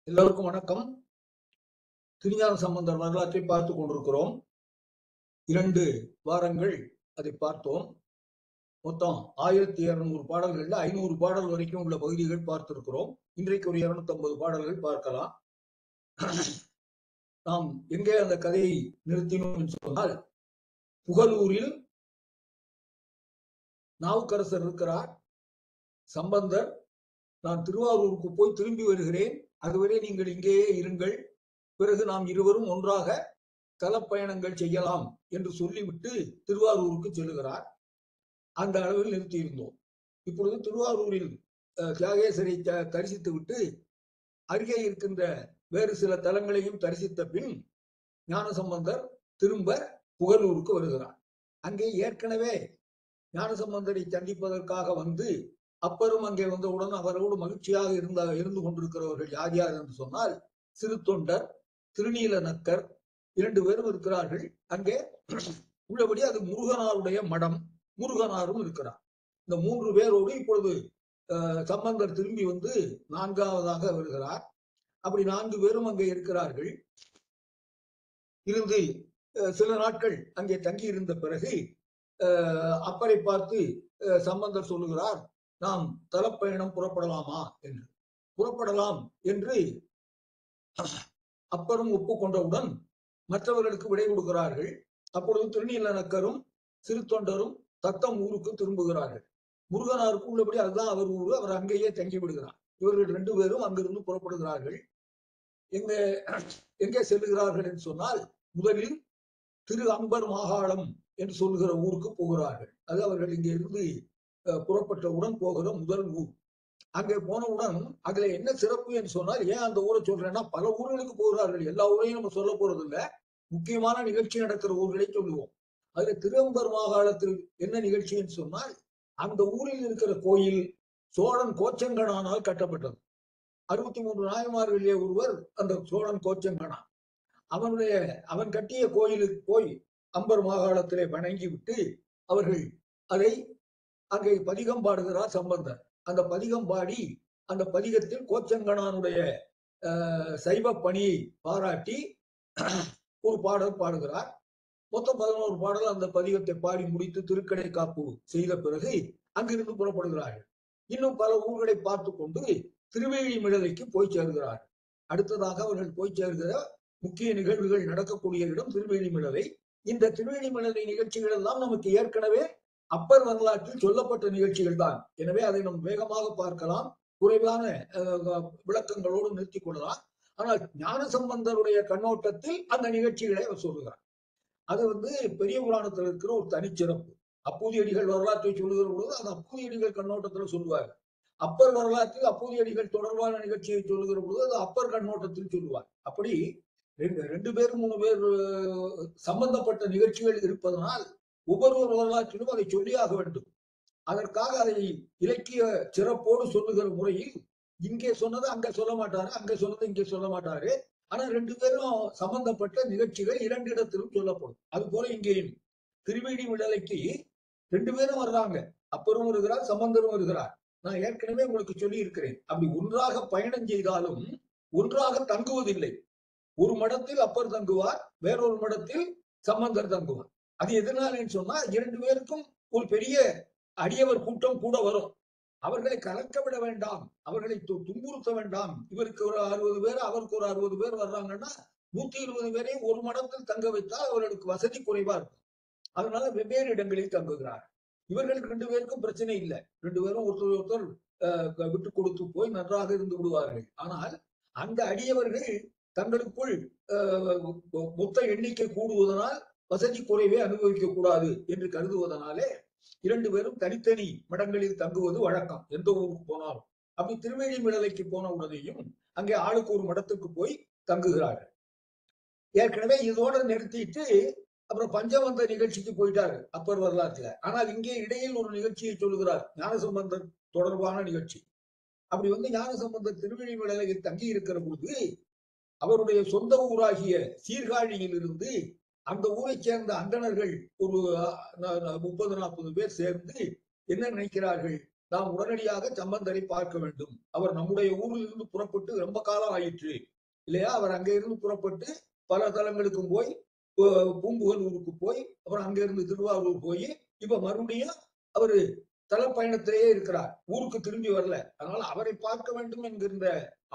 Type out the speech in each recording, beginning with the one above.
எல்லோருக்கும் வணக்கம். திருஞான சம்பந்தர் வரலாற்றை பார்த்துக் கொண்டிருக்கிறோம். 2 வாரங்கள் அதை பார்த்தோம். மொத்தம் 1200 பாடல்கள்ல 500 பாடல் வரைக்கும் உள்ள பகுதிகள் பார்த்திருக்கிறோம். இன்றைக்கு ஒரு 250 பாடல்கள் பார்க்கலாம். நாம் எங்கே அந்த கதையை நிறுத்தினோம் என்று சொன்னால், புகழூரில் நாவுக்கரசர் இருக்கிறார். சம்பந்தர், நான் திருவாரூருக்கு போய் திரும்பி வருகிறேன், அதுவரை நீங்கள் இங்கேயே இருங்கள், பிறகு நாம் இருவரும் ஒன்றாக தலப்பயணங்கள் செய்யலாம் என்று சொல்லிவிட்டு திருவாரூருக்கு செல்லுகிறார். அந்த அளவில் நிறுத்தியிருந்தோம். இப்பொழுது திருவாரூரில் தியாகேசரை தரிசித்து விட்டு அருகே இருக்கின்ற வேறு சில தலங்களையும் தரிசித்த பின் ஞானசம்பந்தர் திரும்ப புகழூருக்கு வருகிறார். அங்கே ஏற்கனவே ஞானசம்பந்தரை சந்திப்பதற்காக வந்து அப்பரும் அங்கே வந்தவுடன் அவரோடு மகிழ்ச்சியாக இருந்து கொண்டிருக்கிறவர்கள் யார் யார் என்று சொன்னால், சிறு தொண்டர், திருநீல நக்கர் 2 பேரும் இருக்கிறார்கள். அங்கே உள்ளபடி அது முருகனாருடைய மடம், முருகனாரும் இருக்கிறார். இந்த 3 பேரோடு இப்பொழுது சம்பந்தர் திரும்பி வந்து 4ஆவதாக வருகிறார். அப்படி 4 பேரும் அங்கே இருக்கிறார்கள். இருந்து சில நாட்கள் அங்கே தங்கி இருந்த பிறகு அப்பரை பார்த்து சம்பந்தர் சொல்லுகிறார், நாம் தலப்பயணம் புறப்படலாமா என்று. புறப்படலாம் என்று அப்பரும் ஒப்புக்கொண்டவுடன் மற்றவர்களுக்கு விடை கொடுக்கிறார்கள். அப்பொழுது திருநீல நக்கரும் சிறு தொண்டரும் தத்தம் ஊருக்கு திரும்புகிறார்கள். முருகனாருக்கு உள்ளபடி அதுதான் அவர் ஊரு, அவர் அங்கேயே தங்கி விடுகிறார். இவர்கள் 2 பேரும் அங்கிருந்து புறப்படுகிறார்கள். எங்கே செல்லுகிறார்கள் என்று சொன்னால், முதலில் திரு அம்பர் மாகாளம் என்று சொல்லுகிற ஊருக்கு போகிறார்கள். அது அவர்கள் இங்கே இருந்து புறப்பட்டவுடன் போகிற முதல் ஊர். அங்கே போனவுடன் அதுல என்ன சிறப்பு என்று சொன்னால், ஏன் அந்த ஊரை சொல்றேன்னா, பல ஊர்களுக்கு போகிறார்கள். எல்லா ஊரையும் நம்ம சொல்ல போறது இல்லை, முக்கியமான நிகழ்ச்சி நடக்கிற ஊர்களை சொல்லுவோம். அதுல திருவம்பர் மாகாணத்தில் என்ன நிகழ்ச்சி என்று சொன்னால், அந்த ஊரில் இருக்கிற கோயில் சோழன் கோச்சங்கனானால் கட்டப்பட்டது. 63 நாயன்மார்களிலே ஒருவர் அந்த சோழன் கோச்சங்கனான். அவன் கட்டிய கோயிலுக்கு போய் அம்பர் மாகாணத்திலே வணங்கி விட்டு அவர்கள் அதை அங்கே பதிகம் பாடுகிறார் சம்பந்தர். அந்த பதிகம் பாடி அந்த பதிகத்தில் கோச்சங்கனானுடைய சைவ பணியை பாராட்டி ஒரு பாடல் பாடுகிறார். மொத்தம் 11 பாடல் அந்த பதிகத்தை பாடி முடித்து திருக்கடை காப்பு செய்த பிறகு அங்கிருந்து புறப்படுகிறார்கள். இன்னும் பல ஊர்களை பார்த்து கொண்டு திருவேழிமிழலைக்கு போய் சேர்கிறார். அடுத்ததாக அவர்கள் போய் சேர்கிற முக்கிய நிகழ்வுகள் நடக்கக்கூடிய இடம் திருவேழிமிழலை. இந்த திருவேழிமிழலை நிகழ்ச்சிகள் எல்லாம் நமக்கு ஏற்கனவே அப்பர் வரலாற்றில் சொல்லப்பட்ட நிகழ்ச்சிகள் தான். எனவே அதை நாம் வேகமாக பார்க்கலாம், குறைவான விளக்கங்களோடு நிறுத்திக் கொள்ளலாம். ஆனால் ஞானசம்பந்தருடைய கண்ணோட்டத்தில் அந்த நிகழ்ச்சிகளை அவர் சொல்லுகிறார். அது பெரிய புராணத்தில் இருக்கிற ஒரு தனிச்சிறப்பு. அப்பூதியடிகள் வரலாற்றை சொல்லுகிற பொழுது அது அப்பூதியடிகள் கண்ணோட்டத்தில் சொல்லுவார். அப்பர் வரலாற்றில் அப்பூதியடிகள் தொடர்பான நிகழ்ச்சியை சொல்லுகிற பொழுது அது அப்பர் கண்ணோட்டத்தில் சொல்லுவார். அப்படி 2 பேர் 3 பேர் சம்பந்தப்பட்ட நிகழ்ச்சிகள் இருப்பதனால் ஒவ்வொரு வரலாற்றிலும் அதை சொல்லியாக வேண்டும். அதற்காக அதை இலக்கிய சிறப்போடு சொல்லுகிற முறையில் இங்கே சொன்னது அங்க சொல்ல மாட்டாரு, அங்க சொன்னது இங்கே சொல்ல மாட்டாரு. ஆனா 2 பேரும் சம்பந்தப்பட்ட நிகழ்ச்சிகள் 2 இடத்திலும் சொல்லப்படும். அது போல இங்கேயும் திருவேழிமிழலைக்கு 2 பேரும் வர்றாங்க. அப்பரும் வருகிறார், சம்பந்தரும் வருகிறார். நான் ஏற்கனவே உங்களுக்கு சொல்லி இருக்கிறேன், அப்படி ஒன்றாக பயணம் செய்தாலும் ஒன்றாக தங்குவதில்லை. ஒரு மடத்தில் அப்பர் தங்குவார், வேறொரு மடத்தில் சம்பந்தர் தங்குவார். அது எதனாலன்னு சொன்னா, 2 பேருக்கும் ஒரு பெரிய அடியவர் கூட்டம் கூட வரும். அவர்களை கலக்க விட வேண்டாம், அவர்களை துன்புறுத்த வேண்டாம். இவருக்கு ஒரு 60 பேர், அவருக்கு ஒரு 60 பேர் வர்றாங்கன்னா 120 பேரை ஒரு மடத்தில் தங்க வைத்தால் அவர்களுக்கு வசதி குறைவா இருக்கும். அதனால வெவ்வேறு இடங்களில் தங்குகிறார். இவர்களுக்கு 2 பேருக்கும் பிரச்சனை இல்லை. 2 பேரும் ஒருத்தர் விட்டு கொடுத்து போய் நன்றாக இருந்து விடுவார்கள். ஆனால் அந்த அடியவர்கள் தங்களுக்குள் மொத்த எண்ணிக்கை கூடுவதனால் வசதி குறைவை அனுபவிக்க கூடாது என்று கருதுவதனாலே 2 பேரும் தனித்தனி மடங்களில் தங்குவது வழக்கம், எந்த ஊருக்கு போனாலும். அப்படி திருவேழிமிழலைக்கு போன உடனேயும் அங்கே ஆளுக்கு ஒரு மடத்துக்கு போய் தங்குகிறார்கள். ஏற்கனவே இதோட நிறுத்திட்டு அப்புறம் பஞ்சவந்த நிகழ்ச்சிக்கு போயிட்டாரு அப்பர் வரலாற்றுல. ஆனால் இங்கே இடையில் ஒரு நிகழ்ச்சியை சொல்லுகிறார், ஞானசம்பந்தர் தொடர்பான நிகழ்ச்சி. அப்படி ஞானசம்பந்தர் திருவேழிமிழலையில் தங்கி இருக்கிற பொழுது அவருடைய சொந்த ஊராகிய சீர்காழியில் இருந்து அந்த ஊரை சேர்ந்த அந்தணர்கள் ஒரு 30-40 பேர் சேர்ந்து என்ன நினைக்கிறார்கள், நாம் உடனடியாக சம்பந்தரை பார்க்க வேண்டும். அவர் நம்முடைய ஊரில் இருந்து புறப்பட்டு ரொம்ப காலம் ஆயிற்று இல்லையா? அவர் அங்கே இருந்து புறப்பட்டு பல தலங்களுக்கும் போய் பூம்புகலூருக்கு போய் அப்புறம் அங்க இருந்து திருவாரூர் போய் இப்ப மறுபடியும் அவரு தலப்பயணத்திலேயே இருக்கிறார். ஊருக்கு திரும்பி வரல. அதனால அவரை பார்க்க வேண்டும் என்கின்ற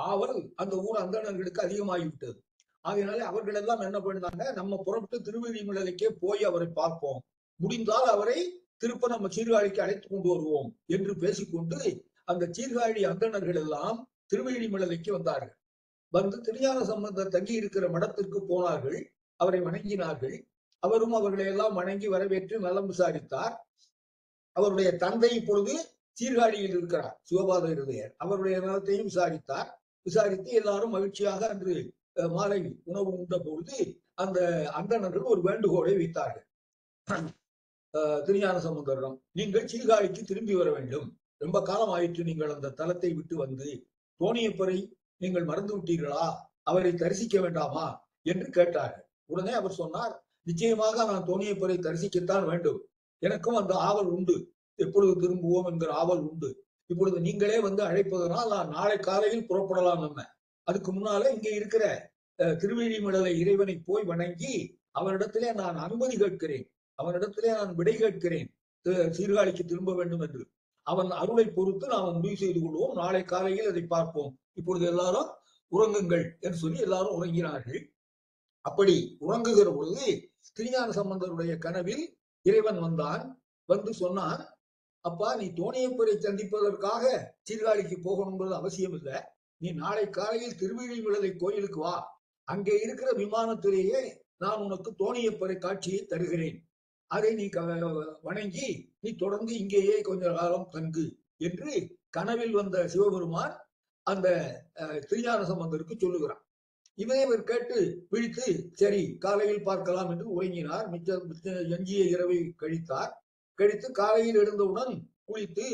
ஆவல் அந்த ஊர் அந்தணர்களுக்கு அதிகமாகிவிட்டது. அதனால அவர்கள் எல்லாம் என்ன பண்ணாங்க, நம்ம புறப்பட்டு திருவெழிமலைக்கே போய் அவரை பார்ப்போம், முடிந்தால் அவரை திருப்ப நம்ம சீர்காழிக்கு அழைத்து கொண்டு வருவோம் என்று பேசிக்கொண்டு அந்த சீர்காழி அந்தணர்கள் எல்லாம் திருவெழிமலைக்கு வந்தார்கள். வந்து திருஞான சம்பந்தர் தங்கி இருக்கிற மடத்திற்கு போனார்கள். அவரை வணங்கினார்கள். அவரும் அவர்களை எல்லாம் வணங்கி வரவேற்று நலம் விசாரித்தார். அவருடைய தந்தை இப்பொழுது சீர்காழியில் இருக்கிறார், சிவபாத இருதயர். அவருடைய நலத்தையும் விசாரித்தார். விசாரித்து எல்லாரும் மகிழ்ச்சியாக அன்று மாலை உணவு உண்ட பொழுது அந்த அந்தணர்கள் ஒரு வேண்டுகோளை வைத்தார்கள் திருஞான சம்பந்தரிடம். நீங்கள் சீர்காழிக்கு திரும்பி வர வேண்டும். ரொம்ப காலம் ஆயிற்று நீங்கள் அந்த தலத்தை விட்டு வந்து. தோணியப்பரை நீங்கள் மறந்து விட்டீர்களா? அவரை தரிசிக்க வேண்டாமா என்று கேட்டார்கள். உடனே அவர் சொன்னார், நிச்சயமாக நான் தோணியப்பரை தரிசிக்கத்தான் வேண்டும். எனக்கும் அந்த ஆவல் உண்டு. எப்பொழுது திரும்புவோம் என்கிற ஆவல் உண்டு. இப்பொழுது நீங்களே வந்து அழைப்பதனால் நான் நாளை காலையில் புறப்படலாம். நம்ம அதுக்கு முன்னால இங்க இருக்கிற திருவெழிமலை இறைவனை போய் வணங்கி அவரிடத்திலே நான் அனுமதி கேட்கிறேன், அவனிடத்திலே நான் விடை கேட்கிறேன் சீர்காழிக்கு திரும்ப வேண்டும் என்று. அவன் அருளை பொறுத்து நாம் முடிவு செய்து கொள்வோம். நாளை காலையில் அதை பார்ப்போம். இப்பொழுது எல்லாரும் உறங்குங்கள் என்று சொல்லி எல்லாரும் உறங்கினார்கள். அப்படி உறங்குகிற பொழுது திருஞான சம்பந்தருடைய கனவில் இறைவன் வந்தான். வந்து சொன்னான், அப்பா, நீ தோணியப்பரை சந்திப்பதற்காக சீர்காழிக்கு போகணுங்கிறது அவசியம் இல்லை. நீ நாளை காலையில் திருவெழிமலை கோயிலுக்கு வா. அங்கே இருக்கிற விமானத்திலேயே நான் உனக்கு தோணியப்பரை காட்சியை தருகிறேன். அதை நீ வணங்கி நீ தொடர்ந்து இங்கேயே கொஞ்ச காலம் தங்கு என்று கனவில் வந்த சிவபெருமான் அந்த திருஞான சம்பந்தருக்கு சொல்லுகிறான். இவர் கேட்டு விழித்து சரி காலையில் பார்க்கலாம் என்று உறங்கினார். மிச்ச எஞ்சிய இரவை கழித்தார். கழித்து காலையில் எழுந்தவுடன் குளித்து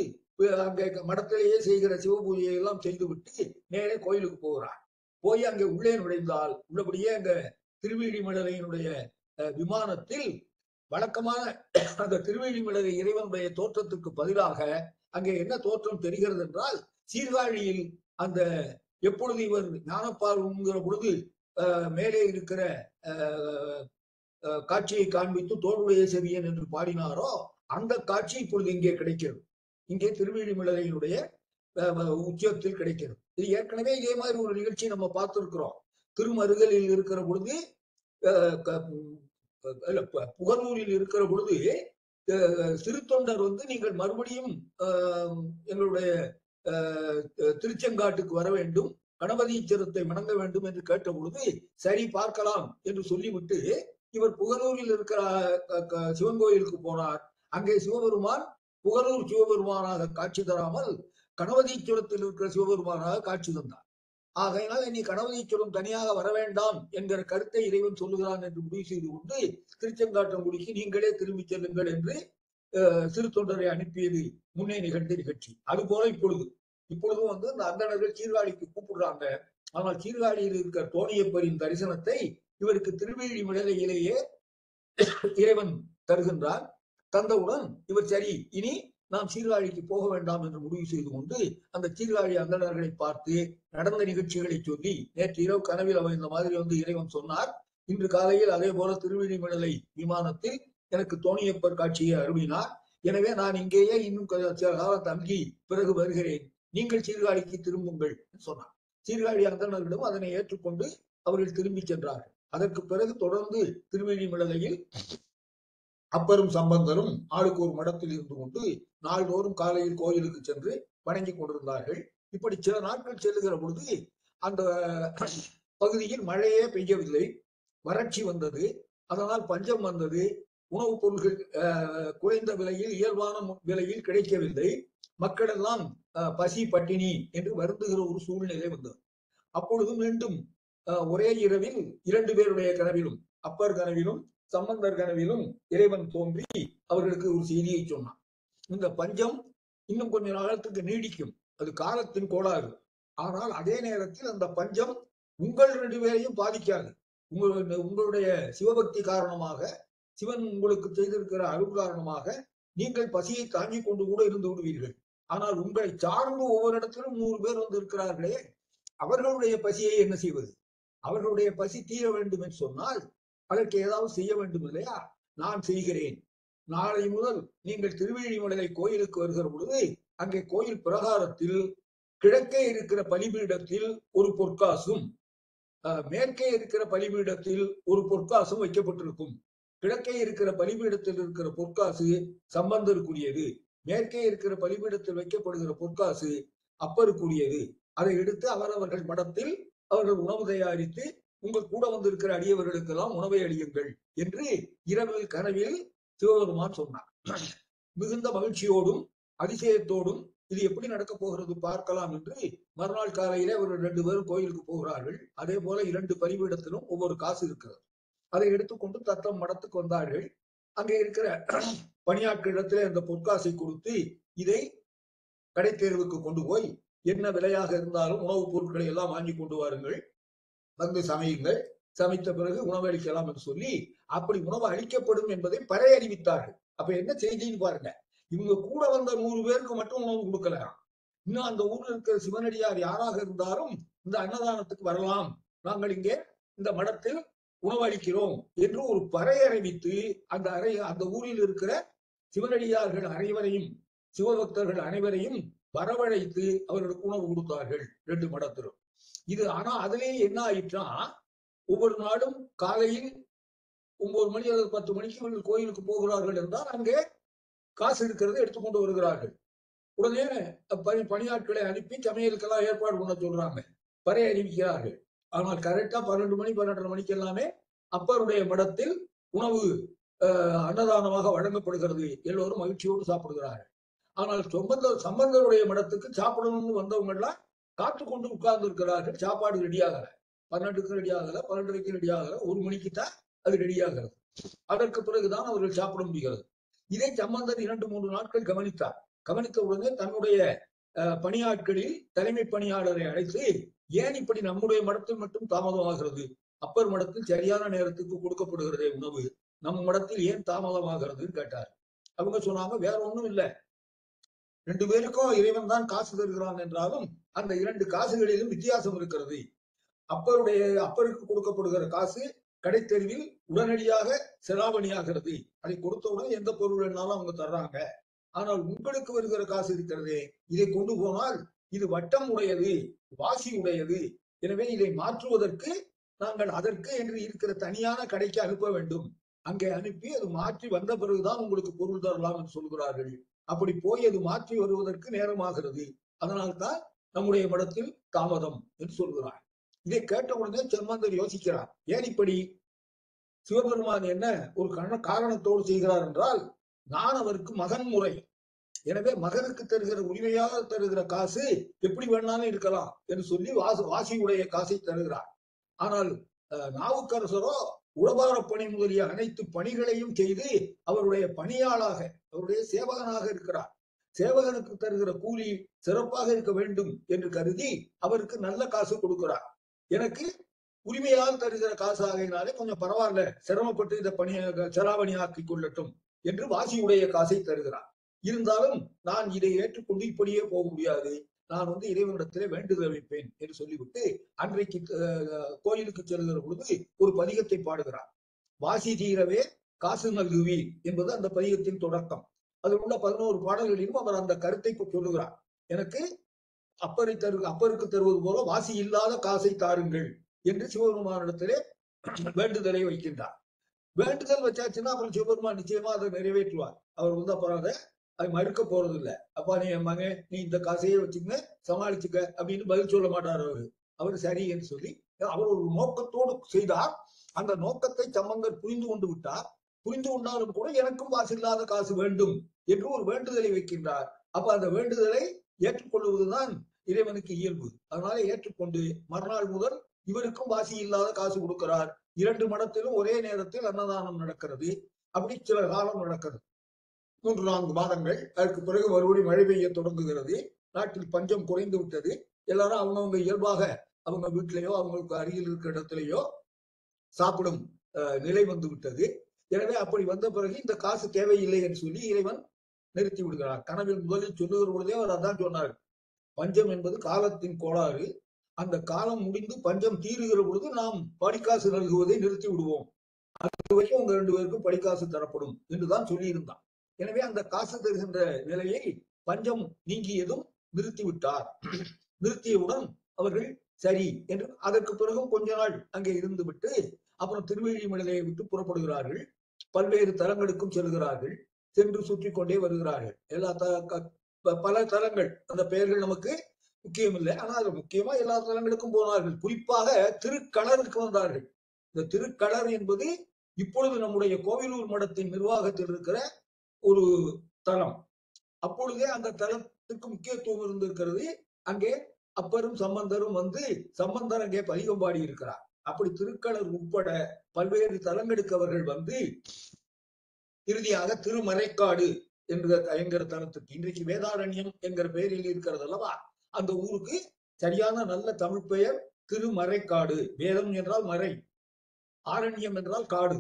அங்கே மடத்திலேயே செய்கிற சிவபூஜையை எல்லாம் செய்துவிட்டு நேரே கோயிலுக்கு போகிறார். போய் அங்கே உள்ளே நுழைந்தால் உள்ளபடியே அங்க திருவேழிமலையினுடைய விமானத்தில் வழக்கமான அந்த திருவேழிமலை இறைவனுடைய தோற்றத்துக்கு பதிலாக அங்கே என்ன தோற்றம் தெரிகிறது என்றால், சீர்காழியில் அந்த எப்பொழுது இவர் ஞானப்பால் உண்கிற பொழுது மேலே இருக்கிற காட்சியை காண்பித்து தோளுடைய செவியன் என்று பாடினாரோ அந்த காட்சி இப்பொழுது இங்கே கிடைக்கிறது. இங்கே திருவேழிமலையினுடைய உச்சத்தில் கிடைக்கிறது. இது ஏற்கனவே இதே மாதிரி ஒரு நிகழ்ச்சி நம்ம பார்த்திருக்கிறோம். திருமருகலில் இருக்கிற பொழுது புகழூரில் இருக்கிற பொழுது சிறுத்தொண்டர் வந்து நீங்கள் மறுபடியும் எங்களுடைய திருச்செங்காட்டுக்கு வர வேண்டும், கணபதீச்சரத்தை வணங்க வேண்டும் என்று கேட்ட பொழுது சரி பார்க்கலாம் என்று சொல்லிவிட்டு இவர் புகழூரில் இருக்கிற சிவன் கோயிலுக்கு போனார். அங்கே சிவபெருமான் புகழூர் சிவபெருமானாக காட்சி தராமல் கணபதீச்சுரத்தில் இருக்கிற சிவபெருமானாக காட்சி தந்தார். ஆகையினால் நீ கணபதீச்சுரம் தனியாக வர வேண்டாம் என்கிற கருத்தை இறைவன் சொல்லுகிறான் என்று முடிவு செய்து கொண்டு திருச்செங்காட்டங்குடிக்கு நீங்களே திரும்பி செல்லுங்கள் என்று சிறு தொண்டரை அனுப்பியது முன்னே நிகழ்ந்த நிகழ்ச்சி. அது போல இப்பொழுதும் வந்து இந்த அந்தணர்கள் சீர்காழிக்கு கூப்பிடுறாங்க. ஆனால் சீர்காழியில் இருக்கிற தோணியப்பரின் தரிசனத்தை இவருக்கு திருவேழிமலையிலேயே இறைவன் தருகின்றார். தந்தவுடன் இவர் சரி இனி நாம் சீர்காழிக்கு போக வேண்டாம் என்று முடிவு செய்து கொண்டு அந்த சீர்காழி அந்தணர்களை பார்த்து நடந்த நிகழ்ச்சிகளை சொல்லி, நேற்று இரவு கனவில் அவர் இந்த மாதிரி வந்து இறைவன் சொன்னார், இன்று காலையில் அதே போல திருவேழிமலை விமானத்தில் எனக்கு தோணியப்பர் காட்சியை அருளினார். எனவே நான் இங்கேயே இன்னும் சில காலம் தங்கி பிறகு வருகிறேன், நீங்கள் சீர்காழிக்கு திரும்புங்கள் சொன்னார். சீர்காழி அந்தணர்களிடம் அதனை ஏற்றுக்கொண்டு அவர்கள் திரும்பி சென்றார்கள். அதற்கு பிறகு தொடர்ந்து திருவேழிமலையில் அப்பரும் சம்பந்தரும் ஆளுக்கு ஒரு மடத்தில் இருந்து கொண்டு நாள்தோறும் காலையில் கோயிலுக்கு சென்று வணங்கி கொண்டிருந்தார்கள். இப்படி சில நாட்கள் செல்லுகிற பொழுது அந்த பகுதியில் மழையே பெய்யவில்லை, வறட்சி வந்தது. அதனால் பஞ்சம் வந்தது. உணவுப் பொருட்கள் குறைந்த விலையில் இயல்பான விலையில் கிடைக்கவில்லை. மக்கள் எல்லாம் பசி பட்டினி என்று வருந்துகிற ஒரு சூழ்நிலை வந்தது. அப்பொழுது மீண்டும் ஒரே இரவில் 2 பேருடைய கனவிலும், அப்பர் கனவிலும் சம்பந்தர் கனவிலும் இறைவன் தோன்றி அவர்களுக்கு ஒரு செய்தியை சொன்னான். இந்த பஞ்சம் இன்னும் கொஞ்ச காலத்துக்கு நீடிக்கும், அது காலத்தின் கோளாறு. ஆனால் அதே நேரத்தில் அந்த பஞ்சம் உங்கள் 2 பேரையும் பாதிக்காது. உங்களுடைய சிவபக்தி காரணமாக, சிவன் உங்களுக்கு செய்திருக்கிற அருள் காரணமாக நீங்கள் பசியை தாங்கிக் கொண்டு கூட இருந்து விடுவீர்கள். ஆனால் உங்களை சார்ந்து ஒவ்வொரு இடத்திலும் 100 பேர் வந்து இருக்கிறார்களே, அவர்களுடைய பசியை என்ன செய்வது? அவர்களுடைய பசி தீர வேண்டும் என்று சொன்னால் அதற்கு ஏதாவது செய்ய வேண்டும் இல்லையா? நான் செய்கிறேன். நாளை முதல் நீங்கள் திருவேழிமலை கோயிலுக்கு வருகிற பொழுது அங்கே கோயில் பிரகாரத்தில் கிழக்கே இருக்கிற பலிபீடத்தில் ஒரு பொற்காசும், மேற்கே இருக்கிற பலிபீடத்தில் ஒரு பொற்காசும் வைக்கப்பட்டிருக்கும். கிழக்கே இருக்கிற பலிபீடத்தில் இருக்கிற பொற்காசு சம்பந்தருக்குரியது, மேற்கே இருக்கிற பலிபீடத்தில் வைக்கப்படுகிற பொற்காசு அப்பருக்குரியது. அதை எடுத்து அவரவர்கள் மடத்தில் அவர்கள் உணவு தயாரித்து உங்கள் கூட வந்திருக்கிற அடியவர்களுக்கெல்லாம் உணவை அளியுங்கள் என்று இரவில் கனவில் சிவபெருமான் சொன்னார். மிகுந்த மகிழ்ச்சியோடும் அதிசயத்தோடும் இது எப்படி நடக்க போகிறது பார்க்கலாம் என்று மறுநாள் காலையிலே அவர்கள் 2 பேரும் கோயிலுக்கு போகிறார்கள். அதே போல 2 பலிபீடத்திலும் ஒவ்வொரு காசு இருக்கிறது. அதை எடுத்துக்கொண்டு தத்தம் மடத்துக்கு வந்தார்கள். அங்கே இருக்கிற பணியாட்களிடத்திலே அந்த பொற்காசை கொடுத்து இதை கடை தேர்வுக்கு கொண்டு போய் என்ன விலையாக இருந்தாலும் உணவுப் பொருட்களை எல்லாம் வாங்கி கொண்டு வாருங்கள், வந்து சமையுங்கள், சமைத்த பிறகு உணவு அளிக்கலாம் என்று சொல்லி அப்படி உணவு அளிக்கப்படும் என்பதை பறை அறிவித்தார்கள். அப்ப என்ன செய்தின்னு பாருங்க. இவங்க கூட வந்த 100 பேருக்கு மட்டும் உணவு கொடுக்கலாம். இன்னும் அந்த ஊர்ல இருக்கிற சிவனடியார் யாராக இருந்தாலும் இந்த அன்னதானத்துக்கு வரலாம், நாங்கள் இங்கே இந்த மடத்தில் உணவு அளிக்கிறோம் என்று ஒரு பறை அறிவித்து அந்த ஊரில் இருக்கிற சிவனடியார்கள் அனைவரையும், சிவபக்தர்கள் அனைவரையும் வரவழைத்து அவர்களுக்கு உணவு கொடுத்தார்கள் 2 மடத்திலும். இது ஆனா அதுலேயே என்ன ஆயிற்றா, ஒவ்வொரு நாளும் காலையில் 9 மணி அல்லது 10 மணிக்கு இவர்கள் கோயிலுக்கு போகிறார்கள் என்றால் அங்கே காசு இருக்கிறது எடுத்துக்கொண்டு வருகிறார்கள். உடனே பணியாட்களை அனுப்பி சமையலுக்கெல்லாம் ஏற்பாடு பண்ண சொல்றாங்க, பறை அறிவிக்கிறார்கள். ஆனால் கரெக்டா 12 மணி 12:30 மணிக்கு எல்லாமே அப்பருடைய மடத்தில் உணவு அன்னதானமாக வழங்கப்படுகிறது. எல்லோரும் மகிழ்ச்சியோடு சாப்பிடுகிறார்கள். ஆனால் சம்பந்தருடைய மடத்துக்கு சாப்பிடணும்னு வந்தவங்க எல்லாம் காத்து கொண்டு உட்கார்ந்து இருக்கிறார்கள். சாப்பாடு ரெடி ஆகல, 12க்கு ரெடி ஆகல, 12:30க்கு ரெடி ஆகல, 1 மணிக்கு தான் அது ரெடி ஆகிறது. அதற்கு பிறகுதான் அவர்கள் சாப்பிட முடிகிறது. இதை சம்பந்தர் 2-3 நாட்கள் கவனித்தார். கவனித்த உடனே தன்னுடைய பணியாட்களில் தலைமை பணியாளரை அழைத்து, ஏன் இப்படி நம்முடைய மடத்தில் மட்டும் தாமதமாகிறது? அப்பர் மடத்தில் சரியான நேரத்துக்கு கொடுக்கப்படுகிறதே உணவு, நம்ம மடத்தில் ஏன் தாமதமாகிறதுன்னு கேட்டார். அவங்க சொன்னாங்க, வேற ஒண்ணும் இல்லை, 2 பேருக்கும் இறைவன் தான் காசு தருகிறான் என்றாலும் அந்த 2 காசுகளிலும் வித்தியாசம் இருக்கிறது. அப்பருக்கு கொடுக்கப்படுகிற காசு கடைத்தெருவில் உடனடியாக செலாவணியாகிறது. அதை கொடுத்தவுடன் எந்த பொருள் வேணாலும் அவங்க தர்றாங்க. ஆனால் உங்களுக்கு வருகிற காசு இருக்கிறதே, இதை கொண்டு போனால் இது வட்டம் உடையது, வாசி உடையது. எனவே இதை மாற்றுவதற்கு நாங்கள் அதற்கு என்று இருக்கிற தனியான கடைக்கு அனுப்ப வேண்டும். அங்கே அனுப்பி அது மாற்றி வந்த பிறகுதான் உங்களுக்கு பொருள் தரலாம் என்று சொல்கிறார்கள். அப்படி போய் அது மாற்றி வருவதற்கு நேரமாகிறது. அதனால்தான் நம்முடைய மடத்தில் தாமதம் என்று சொல்கிறார். இதை கேட்ட உடனே சம்பந்தர் யோசிக்கிறார், ஏன் இப்படி? சிவபெருமான் என்ன ஒரு காரணத்தோடு செய்கிறார் என்றால், நான் அவருக்கு மகன் முறை, எனவே மகனுக்கு தருகிற உரிமையாக தருகிற காசு எப்படி வேணாலும் இருக்கலாம் என்று சொல்லி வாசியுடைய காசை தருகிறார். ஆனால் நாவுக்கரசரோ உழவார பணி முதலிய அனைத்து பணிகளையும் செய்து அவருடைய பணியாளாக, அவருடைய சேவகனாக இருக்கிறார். சேவகனுக்கு தருகிற கூலி சிறப்பாக இருக்க வேண்டும் என்று கருதி அவருக்கு நல்ல காசு கொடுக்கிறார். எனக்கு உரிமையால் தருகிற காசு ஆகையினாலே கொஞ்சம் பரவாயில்ல, சிரமப்பட்டு இந்த பணியை செலாவணி ஆக்கிக் கொள்ளட்டும் என்று வாசியுடைய காசை தருகிறார். இருந்தாலும் நான் இதை ஏற்றுக்கொண்டு இப்படியே போக முடியாது, நான் இறைவனிடத்திலே வேண்டுதல் வைப்பேன் என்று சொல்லிவிட்டு அன்றைக்கு கோயிலுக்கு செல்கிற பொழுது ஒரு பதிகத்தை பாடுகிறார். வாசி தீரவே காசு நல்குவி என்பது அந்த பதிகத்தின் தொடக்கம். அதில் உள்ள 11 பாடல்களிலும் அவர் அந்த கருத்தை சொல்லுகிறார். எனக்கு அப்பருக்கு தருவது போல வாசி இல்லாத காசை தாருங்கள் என்று சிவபெருமானிடத்திலே வேண்டுதலை வைக்கின்றார். வேண்டுதல் வச்சாச்சுன்னா அப்புறம் சிவபெருமான் நிச்சயமா அதை நிறைவேற்றுவார். அவர் அப்புறம் அதை மறுக்க போறது இல்லை. அப்பா நீ என் மகன், நீ இந்த காசையே வச்சுக்க, சமாளிச்சுக்க அப்படின்னு பதில் சொல்ல மாட்டார். அவர் சரி என்று சொல்லி அவர் ஒரு நோக்கத்தோடு செய்தார். அந்த நோக்கத்தை சம்பந்தர் புரிந்து கொண்டு விட்டார். புரிந்து கொண்டாலும் கூட எனக்கும் வாசி இல்லாத காசு வேண்டும் என்று ஒரு வேண்டுதலை வைக்கின்றார். அப்ப அந்த வேண்டுதலை ஏற்றுக்கொள்வதுதான் இறைவனுக்கு இயல்பு. அதனால ஏற்றுக்கொண்டு மறுநாள் முதல் இவருக்கும் வாசி இல்லாத காசு கொடுக்கிறார். 2 மடத்திலும் ஒரே நேரத்தில் அன்னதானம் நடக்கிறது. அப்படி சில காலம் நடக்கிறது, 3-4 மாதங்கள். அதற்கு பிறகு மறுபடியும் மழை பெய்ய தொடங்குகிறது. நாட்டில் பஞ்சம் குறைந்து விட்டது. எல்லாரும் அவங்கவுங்க இயல்பாக அவங்க வீட்டிலேயோ அவங்களுக்கு அருகில் இருக்கிற இடத்திலேயோ சாப்பிடும் நிலை வந்து விட்டது. எனவே அப்படி வந்த பிறகு இந்த காசு தேவையில்லை என்று சொல்லி இறைவன் நிறுத்தி விடுகிறார். கனவில் முதலில் சொல்லுகிற பொழுதே அவர் அதான் சொன்னார். பஞ்சம் என்பது காலத்தின் கோளாறு. அந்த காலம் முடிந்து பஞ்சம் தீருகிற பொழுது நாம் படிக்காசு நல்குவதை நிறுத்தி விடுவோம். அது வரைக்கும் உங்க 2 பேருக்கும் படிக்காசு தரப்படும் என்றுதான் சொல்லியிருந்தான். எனவே அந்த காசு தருகின்ற நிலையை பஞ்சம் நீங்கியதும் நிறுத்திவிட்டார். நிறுத்தியவுடன் அவர்கள் சரி என்று அதற்கு பிறகும் கொஞ்ச நாள் அங்கே இருந்து விட்டு அப்புறம் திருவெழிமலையை விட்டு புறப்படுகிறார்கள். பல்வேறு தலங்களுக்கும் செல்கிறார்கள். சென்று சுற்றி கொண்டே வருகிறார்கள். பல தலங்கள், அந்த பெயர்கள் நமக்கு முக்கியம் இல்லை. ஆனால் முக்கியமா எல்லா தலங்களுக்கும் போனார்கள். குறிப்பாக திருக்களருக்கு வந்தார்கள். இந்த திருக்களர் என்பது இப்பொழுது நம்முடைய கோவிலூர் மடத்தின் நிர்வாகத்தில் இருக்கிற ஒரு தலம். அப்பொழுதே அந்த தலத்துக்கு முக்கியத்துவம் இருந்திருக்கிறது. அங்கே அப்பரும் சம்பந்தரும் வந்து சம்பந்தர் அங்கே பதிகம் பாடி இருக்கிறார். அப்படி திருக்களர் உட்பட பல்வேறு தலங்களுக்கு அவர்கள் வந்து இறுதியாக திருமறைக்காடு என்கிற தலத்துக்கு, இன்றைக்கு வேதாரண்யம் என்கிற பெயரில் இருக்கிறது அல்லவா, அந்த ஊருக்கு சரியான நல்ல தமிழ் பெயர் திருமறைக்காடு. வேதம் என்றால் மறை, ஆரண்யம் என்றால் காடு,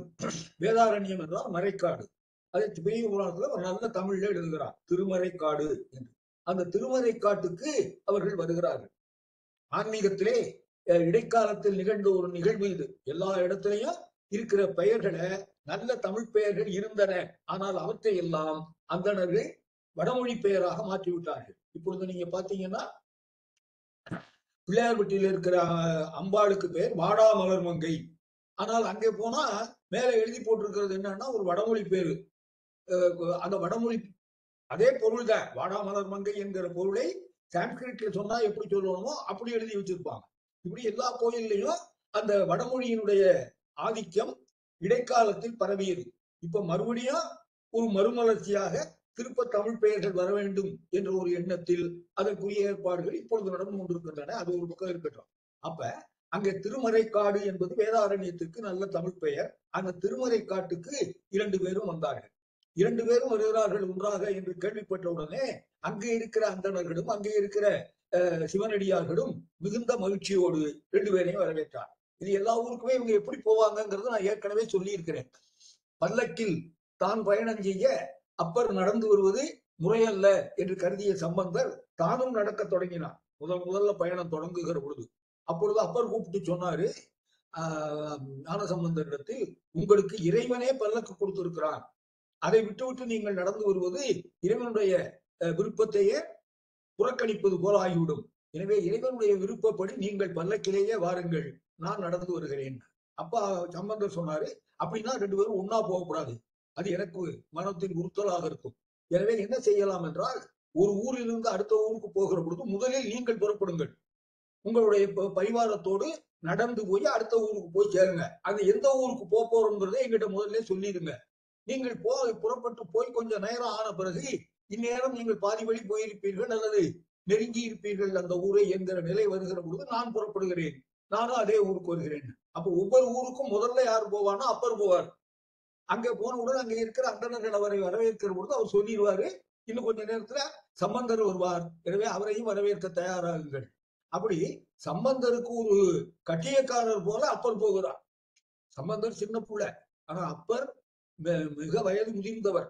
வேதாரண்யம் என்றால் மறைக்காடு. அதை பெரிய புராணத்துல ஒரு நல்ல தமிழ்ல எழுதுகிறார், திருமறைக்காடு என்று. அந்த திருமறைக்காட்டுக்கு அவர்கள் வருகிறார்கள். ஆன்மீகத்திலே இடைக்காலத்தில் நிகழ்ந்த ஒரு நிகழ்வு இது. எல்லா இடத்திலையும் இருக்கிற பெயர்களை நல்ல தமிழ் பெயர்கள் இருந்தன. ஆனால் அவற்றை எல்லாம் அந்தணர்கள் வடமொழி பெயராக மாற்றிவிட்டார்கள். இப்பொழுது நீங்க பாத்தீங்கன்னா பிள்ளையார்பட்டியில் இருக்கிற அம்பாளுக்கு பேர் வாடாமலர் மங்கை. ஆனால் அங்கே போனா மேல எழுதி போட்டிருக்கிறது என்னன்னா ஒரு வடமொழி பேரு. அந்த வடமொழி அதே பொருள் தான், வாடாமலர் மங்கை என்கிற பொருளை சான்ஸ்கிரிட்ல சொன்னா எப்படி சொல்லணுமோ அப்படி எழுதி வச்சிருப்பாங்க. இப்படி எல்லா கோயில்லையும் அந்த வடமொழியினுடைய ஆதிக்கம் இடைக்காலத்தில் பரவியது. இப்ப மறுபடியும் ஒரு மறுமலர்ச்சியாக திருப்ப தமிழ் பெயர்கள் வர வேண்டும் என்ற ஒரு எண்ணத்தில் அதற்குரிய ஏற்பாடுகள் இப்பொழுது நடந்து கொண்டிருக்கின்றன. அது ஒரு பக்கம் இருக்கட்டும். அப்ப அங்கே திருமறைக்காடு என்பது வேதாரண்யத்திற்கு நல்ல தமிழ் பெயர். அந்த திருமறைக்காட்டுக்கு 2 பேரும் வந்தார்கள். 2 பேரும் வருகிறார்கள் ஒன்றாக என்று கேள்விப்பட்ட உடனே அங்கே இருக்கிற அந்தணர்களும் அங்கே இருக்கிற சிவனடியார்களும் மிகுந்த மகிழ்ச்சியோடு 2 பேரையும் வரவேற்றார். இது எல்லா ஊருக்குமே இவங்க எப்படி போவாங்கிறது நான் ஏற்கனவே சொல்லி இருக்கிறேன். பல்லக்கில் தான் பயணம் செய்ய அப்பர் நடந்து வருவது முறையல்ல என்று கருதிய சம்பந்தர் தானும் நடக்க தொடங்கினார். முதல்ல பயணம் தொடங்குகிற பொழுது அப்பொழுது அப்பர் கூப்பிட்டு சொன்னாரு, ஞானசம்பந்தரிடத்தில், உங்களுக்கு இறைவனே பல்லக்கு கொடுத்திருக்கிறான். அதை விட்டுவிட்டு நீங்கள் நடந்து வருவது இறைவனுடைய விருப்பத்தையே புறக்கணிப்பது போல ஆகிவிடும். எனவே இறைவனுடைய விருப்பப்படி நீங்கள் பல்லக்கிலேயே வாருங்கள், நான் நடந்து வருகிறேன். அப்பா சம்பந்தர் சொன்னாரு, அப்படின்னா 2 பேரும் ஒன்னா போகக்கூடாது, அது எனக்கு மனத்தின் உறுத்தலாக இருக்கும். எனவே என்ன செய்யலாம் என்றால், ஒரு ஊரிலிருந்து அடுத்த ஊருக்கு போகிற பொழுது முதலில் நீங்கள் புறப்படுங்கள். உங்களுடைய பரிவாரத்தோடு நடந்து போய் அடுத்த ஊருக்கு போய் சேருங்க. அது எந்த ஊருக்கு போறோம்ங்கிறத எங்கிட்ட முதல்ல சொல்லிடுங்க. நீங்கள் புறப்பட்டு போய் கொஞ்சம் நேரம் ஆன பிறகு இந்நேரம் நீங்கள் பாதி வழி போயிருப்பீர்கள் அல்லது நெருங்கி இருப்பீர்கள் அந்த ஊரை என்கிற நிலை வருகிற பொழுது நான் புறப்படுகிறேன், நானும் அதே ஊருக்கு வருகிறேன். அப்ப ஒவ்வொரு ஊருக்கும் முதல்ல யார் போவானா அப்பர் போவார். அங்க போனவுடன் அங்க இருக்கிற அந்தணர்கள் அவரை வரவேற்கிற பொழுது அவர் சொல்லிடுவாரு, இன்னும் கொஞ்ச நேரத்துல சம்பந்தர் வருவார், எனவே அவரையும் வரவேற்க தயாராகுங்கள். அப்படி சம்பந்தருக்கு ஒரு கட்டியக்காரர் போல அப்பர் போகிறார். சம்பந்தர் சின்ன புள்ள, ஆனா அப்பர் மிக வயது முதிர்ந்தவர்,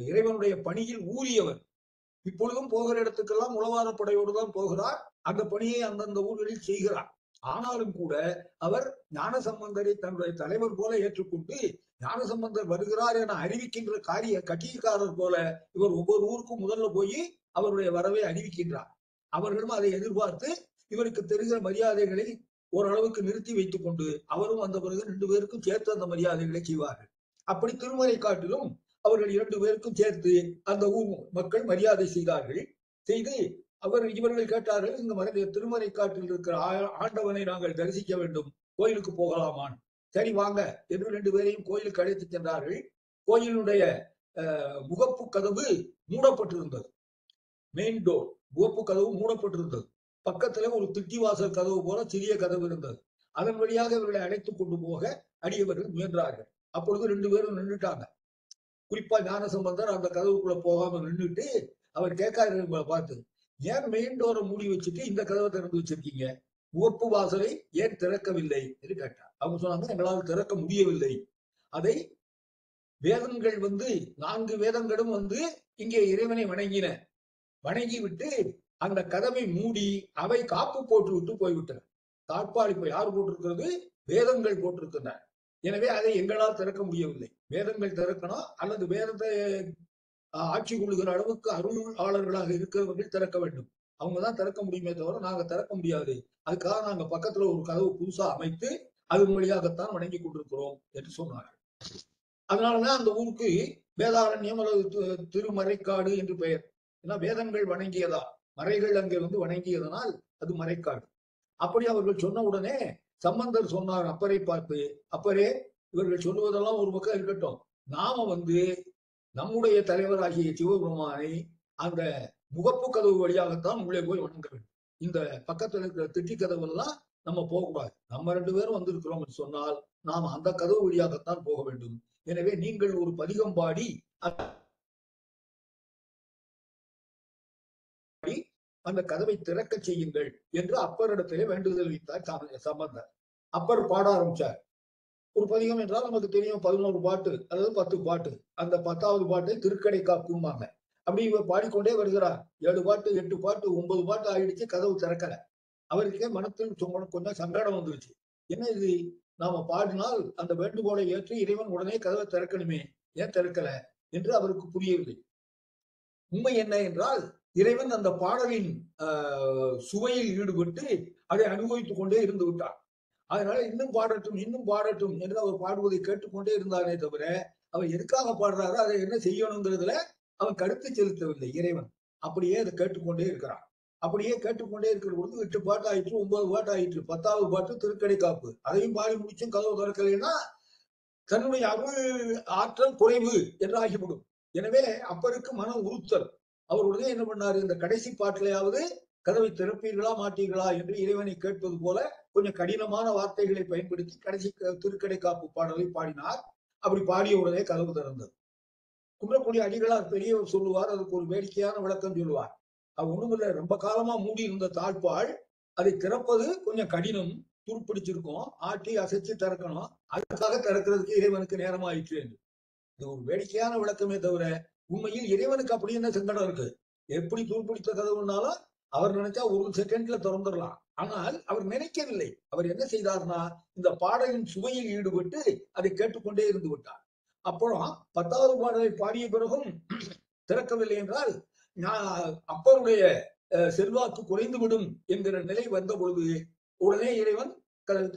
இறைவனுடைய பணியில் ஊறியவர். இப்பொழுதும் போகிற இடத்துக்கெல்லாம் உளவாரப்படையோடு தான் போகிறார். அந்த பணியை அந்தந்த ஊர்களில் செய்கிறார். ஆனாலும் கூட அவர் ஞானசம்பந்தரை தன்னுடைய தலைவர் போல ஏற்றுக்கொண்டு ஞானசம்பந்தர் வருகிறார் என அறிவிக்கின்ற கட்டியக்காரர் போல இவர் ஒவ்வொரு ஊருக்கும் முதல்ல போய் அவருடைய வரவை அறிவிக்கின்றார். அவர்களும் அதை எதிர்பார்த்து இவருக்கு தெரிகிற மரியாதைகளை ஓரளவுக்கு நிறுத்தி வைத்துக் கொண்டு அவரும் வந்த பிறகு 2 பேருக்கும் சேர்த்து அந்த மரியாதைகளை செய்வார்கள். அப்படி திருமறைக்காட்டிலும் அவர்கள் 2 பேருக்கும் சேர்த்து அந்த ஊர் மக்கள் மரியாதை செய்தார்கள். செய்து இவர்கள் கேட்டார்கள், இந்த திருமறைக்காட்டில் இருக்கிற ஆண்டவனை நாங்கள் தரிசிக்க வேண்டும், கோயிலுக்கு போகலாமான். சரி வாங்க என்று 2 பேரையும் கோயிலுக்கு அழைத்து சென்றார்கள். கோயிலுடைய முகப்பு கதவு மூடப்பட்டிருந்தது. மெயின் டோர் முகப்பு கதவு மூடப்பட்டிருந்தது. பக்கத்துல ஒரு திட்டிவாசல் கதவு போல சிறிய கதவு இருந்தது. அதன் வழியாக இவர்களை அழைத்துக் கொண்டு போக அடியவர்கள் முயன்றார்கள். அப்பொழுது 2 பேரும் நின்றுட்டாங்க. குறிப்பா ஞானசம்பந்தர் அந்த கதவுக்குள்ள போகாம நின்றுட்டு அவர் கேட்காரு பார்த்து, ஏன் மெயின் டோரை மூடி வச்சுட்டு இந்த கதவை திறந்து வச்சிருக்கீங்க, முகப்பு வாசலை ஏன் திறக்கவில்லை என்று கேட்டார். அவங்க சொன்னாங்க, எங்களால் திறக்க முடியவில்லை, அதை வேதங்கள் 4 வேதங்களும் இங்கே இறைவனை வணங்கி விட்டு அந்த கதவை மூடி அவை காப்பு போட்டு விட்டு போய்விட்டன. தாழ்பால் இப்ப யார் போட்டிருக்கிறது? வேதங்கள் போட்டிருக்கின்றன. எனவே அதை எங்களால் திறக்க முடியவில்லை. வேதங்கள் திறக்கணும், அல்லது வேதத்தை ஆட்சி கொள்ளுகிற அளவுக்கு அருளாளர்களாக இருக்கிறவர்கள் திறக்க வேண்டும். அவங்கதான் திறக்க முடியுமே தவிர நாங்க திறக்க முடியாது. அதுக்காக நாங்க பக்கத்துல ஒரு கதவு புதுசா அமைத்து அது வழியாகத்தான் வணங்கி கொண்டிருக்கிறோம் என்று சொன்னார்கள். அதனாலதான் அந்த ஊருக்கு வேதாரண்யம் அல்லது திருமறைக்காடு என்று பெயர். ஏன்னா வேதங்கள் வணங்கியதா, மறைகள் அங்கே வணங்கியதனால் அது மறைக்காடு. அப்படி அவர்கள் சொன்ன உடனே சம்பந்தர் சொன்னார் அப்பரை பார்த்து, அப்பரே, இவர்கள் சொல்லுவதெல்லாம் ஒரு பக்கம் இருக்கட்டும், நாம நம்முடைய தலைவராகிய சிவபெருமானை அந்த முகப்பு கதவு வழியாகத்தான் உள்ளே போய் வணங்க வேண்டும். இந்த பக்கத்துல இருக்கிற திட்டி கதவு எல்லாம் நம்ம போகக்கூடாது. நம்ம 2 பேரும் வந்திருக்கிறோம் என்று சொன்னால் நாம் அந்த கதவு வழியாகத்தான் போக வேண்டும். எனவே நீங்கள் ஒரு பதிகம் பாடி அந்த கதவை திறக்க செய்யுங்கள் என்று அப்பரிடத்திலே வேண்டுதல் வைத்தார் சம்பந்தர். அப்பர் பாட ஆரம்பிச்சார். ஒரு பதிகம் என்றால் நமக்கு தெரியும் 11 பாட்டு, அதாவது 10 பாட்டு. அந்த 10வது பாட்டை திருக்கடை காப்பும்பாங்க. அப்படி இவர் பாடிக்கொண்டே வருகிறார். 7 பாட்டு, 8 பாட்டு, 9 பாட்டு ஆயிடுச்சு, கதவு திறக்கல. அவருக்கே மனத்தில் கொஞ்சம் சங்கடம் வந்துருச்சு. என்ன இது, நாம பாடினால் அந்த வேண்டுகோளை ஏற்று இறைவன் உடனே கதவை திறக்கணுமே, ஏன் திறக்கல என்று அவருக்கு புரியவில்லை. உண்மை என்ன என்றால், இறைவன் அந்த பாடலின் சுவையில் ஈடுபட்டு அதை அனுபவித்துக் கொண்டே இருந்து விட்டார். அதனால இன்னும் பாடட்டும் என்று அவர் பாடுவதை கேட்டுக்கொண்டே இருந்தானே தவிர, அவர் எதுக்காக பாடுறாரோ அதை என்ன செய்யணுங்கிறதுல அவன் கருத்து செலுத்தவில்லை இறைவன். அப்படியே அதை கேட்டுக்கொண்டே இருக்கிறான். அப்படியே கேட்டுக்கொண்டே இருக்கிற பொழுது 8 பாட்டு ஆயிற்று, 9 பாட்டு ஆயிற்று, 10வது பாட்டு திருக்கடை காப்பு. அதையும் பாடி முடிச்சும் கதவு திறக்கலைன்னா தன்னுடைய அருள் ஆற்றல் குறைவு என்று ஆகிவிடும். எனவே அப்பருக்கு மனம் உறுத்தல். அவர் உடனே என்ன பண்ணாரு, இந்த கடைசி பாட்டிலையாவது கதவை திறப்பீர்களா மாட்டீர்களா என்று இறைவனை கேட்பது போல கொஞ்சம் கடினமான வார்த்தைகளை பயன்படுத்தி கடைசி திருக்கடை காப்பு பாடலை பாடினார். அப்படி பாடிய உடனே கதவு திறந்தது. குன்றக்குடி அடிகளார் பெரியவர் சொல்லுவார், அதுக்கு ஒரு வேடிக்கையான விளக்கம் சொல்லுவார். அது ஒண்ணுமில்ல, ரொம்ப காலமா மூடி இருந்த தாழ்பால், அதை திறப்பது கொஞ்சம் கடினம், துருப்பிடிச்சிருக்கும், ஆட்டி அசைச்சு திறக்கணும், அதுக்காக திறக்கிறதுக்கு இறைவனுக்கு நேரம் ஆயிற்று என்று. இது ஒரு வேடிக்கையான விளக்கமே தவிர உண்மையில் இறைவனுக்கு அப்படி என்ன சங்கடம் இருக்கு? எப்படி துருப்பிடித்த கதவுனாலும் அவர் நினைச்சா 1 செகண்ட்ல திறந்துடலாம். ஆனால் அவர் நினைக்கவில்லை. அவர் என்ன செய்தார்னா, இந்த பாடலின் சுவையில் ஈடுபட்டு அதை கேட்டுக்கொண்டே இருந்து விட்டார். அப்புறம் 10வது பாடலை பாடிய பிறகும் திறக்கவில்லை என்றால் அப்பருடைய செல்வாக்கு குறைந்துவிடும் என்கிற நிலை வந்த பொழுது உடனே இறைவன் கதவை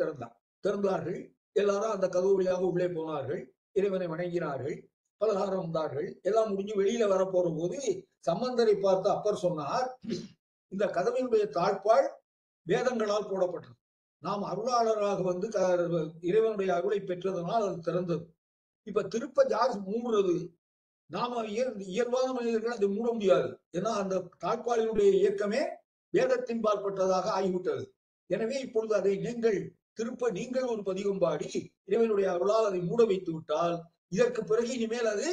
திறந்தார்கள். எல்லாரும் அந்த கதவு வழியாக உள்ளே போனார்கள், இறைவனை வணங்கினார்கள், பலகாரம் வந்தார்கள். எல்லாம் முடிஞ்சு வெளியில வரப்போற போது சம்பந்தரை பார்த்து அப்பர் சொன்னார், இந்த கதவினுடைய தாழ்பால் வேதங்களால் போடப்பட்டது. நாம் அருளாளராக இறைவனுடைய அருளை பெற்றதனால் அது திறந்தது. இப்ப திருப்ப யார் மூடுறது? நாம இயல்பான மனிதர்கள் அதை மூட முடியாது. ஏன்னா அந்த தாழ்பாலினுடைய இயக்கமே வேதத்தின் பாற்பட்டதாக ஆகிவிட்டது. எனவே இப்பொழுது அதை நீங்கள் ஒரு பதிகம் பாடி இறைவனுடைய அருளால் அதை மூட வைத்து விட்டால், இதற்கு பிறகு இனிமேல் அது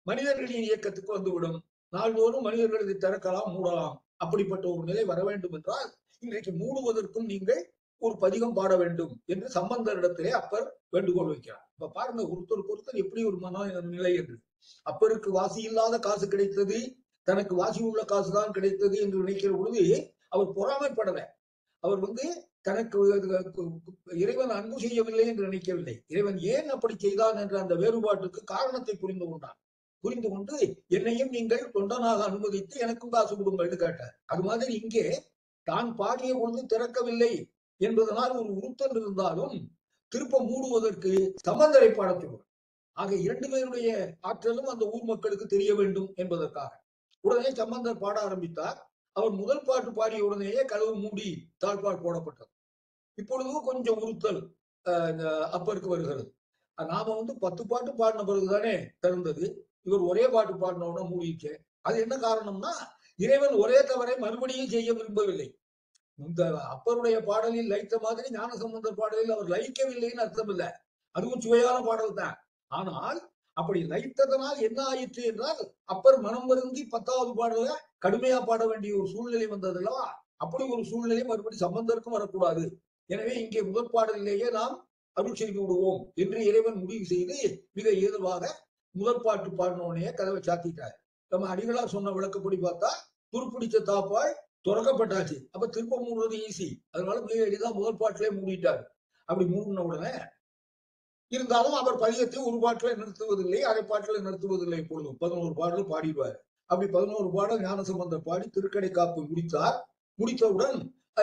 மனிதர்களின் இயக்கத்துக்கு வந்துவிடும். நாள்தோறும் மனிதர்கள் இதை திறக்கலாம், மூடலாம். அப்படிப்பட்ட ஒரு நிலை வர வேண்டும் என்றால் இன்றைக்கு மூடுவதற்கும் நீங்கள் ஒரு பதிகம் பாட வேண்டும் என்று சம்பந்தரிடத்திலே அப்பர் வேண்டுகோள் வைக்கிறார். இப்ப பாருங்க, ஒருத்தருக்கு எப்படி ஒரு மனநிலை என்று. அப்பருக்கு வாசி இல்லாத காசு கிடைத்தது, தனக்கு வாசி உள்ள காசுதான் கிடைத்தது என்று நினைக்கிற பொழுது அவர் பொறாமைப்படல. அவர் தனக்கு இறைவன் அன்பு செய்யவில்லை என்று நினைக்கவில்லை. இறைவன் ஏன் அப்படி செய்தான் என்ற அந்த வேறுபாட்டுக்கு காரணத்தை புரிந்து கொண்டான். புரிந்து கொண்டு என்னையும் நீங்கள் தொண்டனாக அனுமதித்து எனக்கும் காசு கொடுங்கள் என்று கேட்டார். அது மாதிரி இங்கே தான் பாடிய பொழுது திறக்கவில்லை என்பதனால் ஒரு உறுத்தல் இருந்தாலும் திருப்ப மூடுவதற்கு சம்பந்தரை பாடச் சொல்வார். ஆக 2 பேருடைய ஆற்றலும் அந்த ஊர் மக்களுக்கு தெரிய வேண்டும் என்பதற்காக உடனே சம்பந்தர் பாட ஆரம்பித்தார். அவர் முதல் பாட்டு பாடிய உடனேயே கதவு மூடி தாழ்பால் போடப்பட்டது. இப்பொழுதும் கொஞ்சம் உறுத்தல் அப்பருக்கு வருகிறது. நாம 10 பாட்டு பாடின பிறகுதானே திறந்தது, இவர் ஒரே பாட்டு பாடின உடனே மூடிச்சு. அது என்ன காரணம்னா, இறைவன் ஒரே தவறை மறுபடியும் செய்ய விரும்பவில்லை. இந்த அப்பருடைய பாடலில் லயித்த மாதிரி ஞானசம்பந்தர் பாடலில் அவர் லயிக்கவில்லைன்னு அர்த்தம் இல்லை. அதுவும் சுவையான பாடல் தான். ஆனால் அப்படி லயித்ததனால் என்ன ஆயிற்று என்றால், அப்பர் மனம் வருந்தி 10வது பாடல கடுமையா பாட வேண்டிய ஒரு சூழ்நிலை வந்தது அல்லவா? அப்படி ஒரு சூழ்நிலை மறுபடி சம்பந்தருக்கும் வரக்கூடாது. எனவே இங்கே முதல் பாடலிலேயே நாம் அருள் செய்து விடுவோம் என்று இறைவன் முடிவு செய்து மிக இயல்பாக முதல் பாட்டு பாடினோடனே கதவை சாத்திட்டார். நம்ம அடிகளா சொன்ன விளக்கப்படி பார்த்தா துருப்பிடிச்ச தாப்பால் துறக்கப்பட்டாச்சு. அப்ப திருப்ப மூடுறது ஈஸி. அதனால மிக எளிதா முதல் பாட்டிலே மூடிட்டார். அப்படி மூடின உடனே இருந்தாலும் அவர் பதியத்தை ஒரு பாட்டில நிறுத்துவதில்லை, அரை பாட்டில நிறுத்துவதில்லை. எப்பொழுதும் 11 பாடல் பாடிடுவார். அப்படி 11 பாடல் ஞானசம்பந்தர் பாடி திருக்கடை காப்பு முடித்தார். முடித்தவுடன்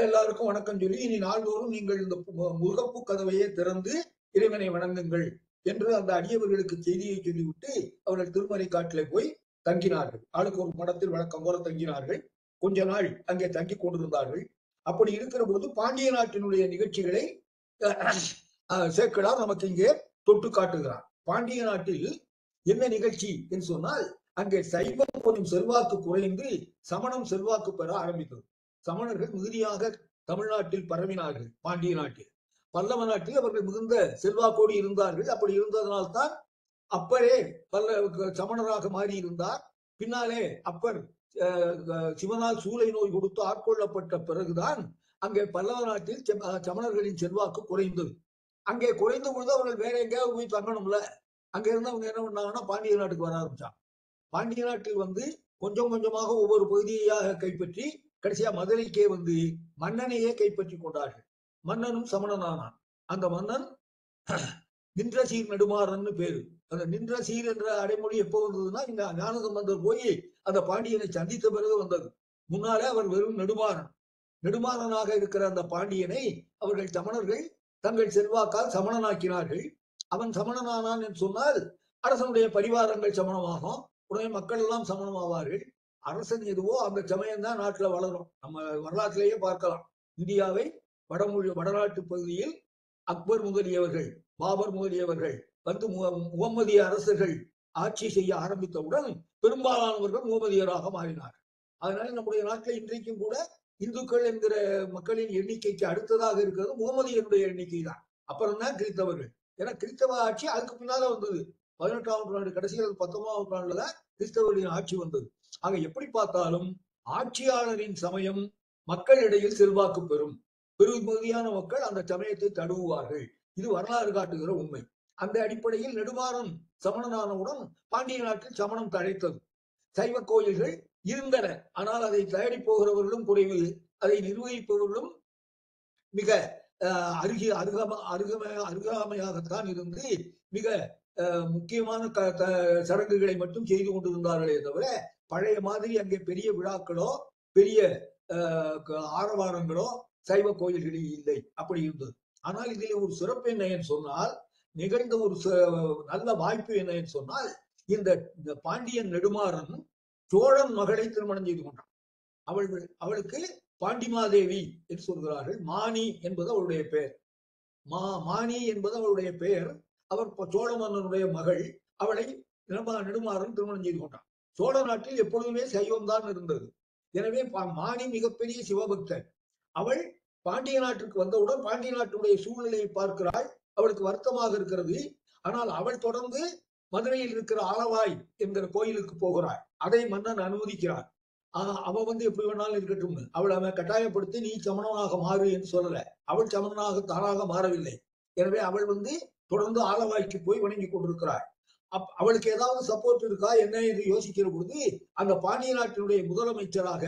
எல்லாருக்கும் வணக்கம் சொல்லி, இனி நாள்தோறும் நீங்கள் இந்த முகப்பு கதவையே திறந்து இறைவனை வணங்குங்கள் என்று அந்த அடியவர்களுக்கு செய்தியை சொல்லிவிட்டு அவர்கள் திருமறை காட்டிலே போய் தங்கினார்கள். ஆளுக்கு ஒரு மடத்தில் வழக்கம் போல தங்கினார்கள். கொஞ்ச நாள் அங்கே தங்கி கொண்டிருந்தார்கள். அப்படி இருக்கிற போது பாண்டிய நாட்டினுடைய நிகழ்ச்சிகளை சேக்கிழார் நமக்கு இங்கே தொட்டு காட்டுகிறார். பாண்டிய நாட்டில் என்ன நிகழ்ச்சி என்று சொன்னால், அங்கே சைவம் கொஞ்சம் செல்வாக்கு குறைந்து சமணம் செல்வாக்கு பெற ஆரம்பித்தது. சமணர்கள் மிகுதியாக தமிழ்நாட்டில் பரவினார்கள். பாண்டிய நாட்டில், பல்லவ நாட்டில் அவர்கள் மிகுந்த செல்வாக்கோடு இருந்தார்கள். அப்படி இருந்ததனால்தான் அப்பரே சமணராக மாறி இருந்தார். பின்னாலே அப்பர் சிவனால் சூளை நோய் கொடுத்து ஆட்கொள்ளப்பட்ட பிறகுதான் அங்கே பல்லவ நாட்டில் சமணர்களின் செல்வாக்கு குறைந்தது. அங்கே குறைந்த பொழுது அவர்கள் வேற எங்கேயாவது போய் தங்கணும்ல. அங்க இருந்தவங்க என்ன பண்ணாங்கன்னா பாண்டிய நாட்டுக்கு வர ஆரம்பிச்சாங்க. பாண்டிய நாட்டில் வந்து கொஞ்சம் கொஞ்சமாக ஒவ்வொரு பகுதியாக கைப்பற்றி கடைசியா மதுரைக்கே வந்து மன்னனையே கைப்பற்றி கொண்டார்கள். மன்னனும் சமணனானான். அந்த மன்னன் நின்ற சீர் நெடுமாறன்னு பேரு. அந்த நின்ற சீர் என்ற அடைமொழி எப்போ வந்ததுன்னா, இந்த ஞானசம்பந்தர் போய் அந்த பாண்டியனை சந்தித்த பிறகு வந்தது. முன்னாலே அவர் வெறும் நெடுமாறன். நெடுமாறனாக இருக்கிற அந்த பாண்டியனை அவர்கள் சமணர்கள் தங்கள் செல்வாக்கால் சமணனாக்கினார்கள். அவன் சமணனானான் என்று சொன்னால் அரசனுடைய பரிவாரங்கள் சமணமாகும். உடனே மக்கள் எல்லாம் சமணமாவார்கள். அரசன் எதுவோ அந்த சமயம் தான் நாட்டுல வளரும். நம்ம வரலாற்றிலேயே பார்க்கலாம். இந்தியாவை வடநாட்டு பகுதியில் அக்பர் முதலியவர்கள், பாபர் முதலியவர்கள் வந்து முகமதிய அரசர்கள் ஆட்சி செய்ய ஆரம்பித்தவுடன் பெரும்பாலானவர்கள் முகமதியராக மாறினார். அதனால நம்முடைய நாட்டில் இன்றைக்கும் கூட இந்துக்கள் என்கிற மக்களின் எண்ணிக்கைக்கு அடுத்ததாக இருக்கிறது முகமதியருடைய எண்ணிக்கை தான். அப்புறம் தான் கிறிஸ்தவர்கள். ஏன்னா கிறிஸ்தவ ஆட்சி அதுக்கு பின்னால வந்தது. 18ஆம் நூற்றாண்டு கடைசியில் 19ஆம் நூற்றாண்டுல கிறிஸ்தவர்களின் ஆட்சி வந்தது. ஆக எப்படி பார்த்தாலும் ஆட்சியாளரின் சமயம் மக்களிடையில் செல்வாக்கு பெறும். பெரும்பகுதியான மக்கள் அந்த சமயத்தை தழுவுவார்கள். இது வரலாறு காட்டுகிற உண்மை. அந்த அடிப்படையில் நெடுமாறன் சமணனானவுடன் பாண்டிய நாட்டில் சமணம் தழைத்தது. சைவ கோயில்கள் இருந்தன. ஆனால் அதை தேடி போகிறவர்களும் குறைவு, அதை நிர்வகிப்பவர்களும் மிக அருகாமையாகத்தான் இருந்து மிக முக்கியமான சடங்குகளை மட்டும் செய்து கொண்டிருந்தார்களே தவிர பழைய மாதிரி அங்கே பெரிய விழாக்களோ பெரிய ஆரவாரங்களோ சைவ கோயில்களில் இல்லை. அப்படி இருந்தது. ஆனால் இதில் ஒரு சிறப்பு என்ன சொன்னால், நிகழ்ந்த ஒரு நல்ல வாய்ப்பு என்ன சொன்னால், இந்த பாண்டியன் நெடுமாறன் சோழன் மகளை திருமணம் செய்து கொண்டான். அவளுக்கு பாண்டிமாதேவி என்று சொல்கிறார்கள். மானி என்பது அவளுடைய பெயர். மானி என்பது அவளுடைய பெயர். அவர் சோழ மன்னனுடைய மகள். அவளை நெடுமாறன் திருமணம் செய்து கொண்டான். சோழ நாட்டில் எப்பொழுதுமே சைவம் தான் இருந்தது. எனவே மானி மிகப்பெரிய சிவபக்தர். அவள் பாண்டிய நாட்டிற்கு வந்தவுடன் பாண்டிய நாட்டுடைய சூழ்நிலையை பார்க்கிறாள். அவளுக்கு வருத்தமாக இருக்கிறது. ஆனால் அவள் தொடர்ந்து மதுரையில் இருக்கிற ஆலவாய் என்கிற கோயிலுக்கு போகிறாள். அதை மன்னன் அனுமதிக்கிறார். அவ வந்து எப்படி வேணாலும் இருக்கட்டும். அவள் அவன் கட்டாயப்படுத்தி நீ சமணனாக மாறு என்று சொல்லல. அவள் சமணனாக தானாக மாறவில்லை. எனவே அவள் வந்து தொடர்ந்து ஆலவாய்க்கு போய் வணங்கி கொண்டிருக்கிறாள். அவளுக்கு ஏதாவது சப்போர்ட் இருக்கா என்ன என்று யோசிக்கிற பொழுது அந்த பாண்டிய நாட்டினுடைய முதலமைச்சராக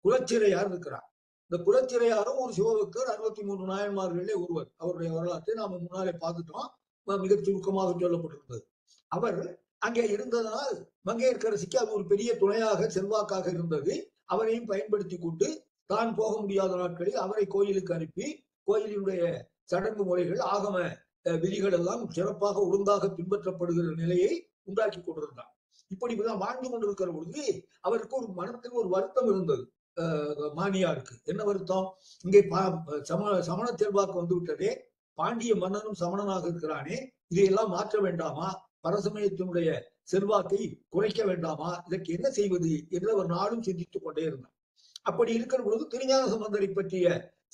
குலச்சிறையார் இருக்கிறார். இந்த குலச்சிறையாரும் ஒரு சிவபக்தர். 63 நாயன்மார்களிலே ஒருவர். அவருடைய வரலாற்றை நாம முன்னாலே பார்த்துட்டோம். மிக சுருக்கமாக சொல்லப்பட்டிருந்தது. அவர் அங்கே இருந்ததனால் மங்கையர்க்கரசிக்கு அது ஒரு பெரிய துணையாக செல்வாக்காக இருந்தது. அவரையும் பயன்படுத்தி கொண்டு தான் போக முடியாத நாட்களில் அவரை கோயிலுக்கு அனுப்பி கோயிலினுடைய சடங்கு முறைகள் ஆகம விதிகள் எல்லாம் சிறப்பாக ஒழுங்காக பின்பற்றப்படுகிற நிலையை உண்டாக்கி கொண்டிருந்தார். இப்படி வாழ்ந்து கொண்டிருக்கிற பொழுது அவருக்கு ஒரு மனத்தில் ஒரு வருத்தம் இருந்தது. மானியாருக்கு என்ன வருத்தம்? இங்கே சமண செல்வாக்கு வந்து விட்டதே, பாண்டிய மன்னனும் சமணனாக இருக்கிறானே, இதையெல்லாம் மாற்ற வேண்டாமா? பரசமயத்தினுடைய செல்வாக்கை குறைக்க வேண்டாமா? இதற்கு என்ன செய்வது என்று அவர் நாடும் சிந்தித்துக் கொண்டே இருந்தார். அப்படி இருக்கிற பொழுது திருஞான சம்பந்தரை பற்றிய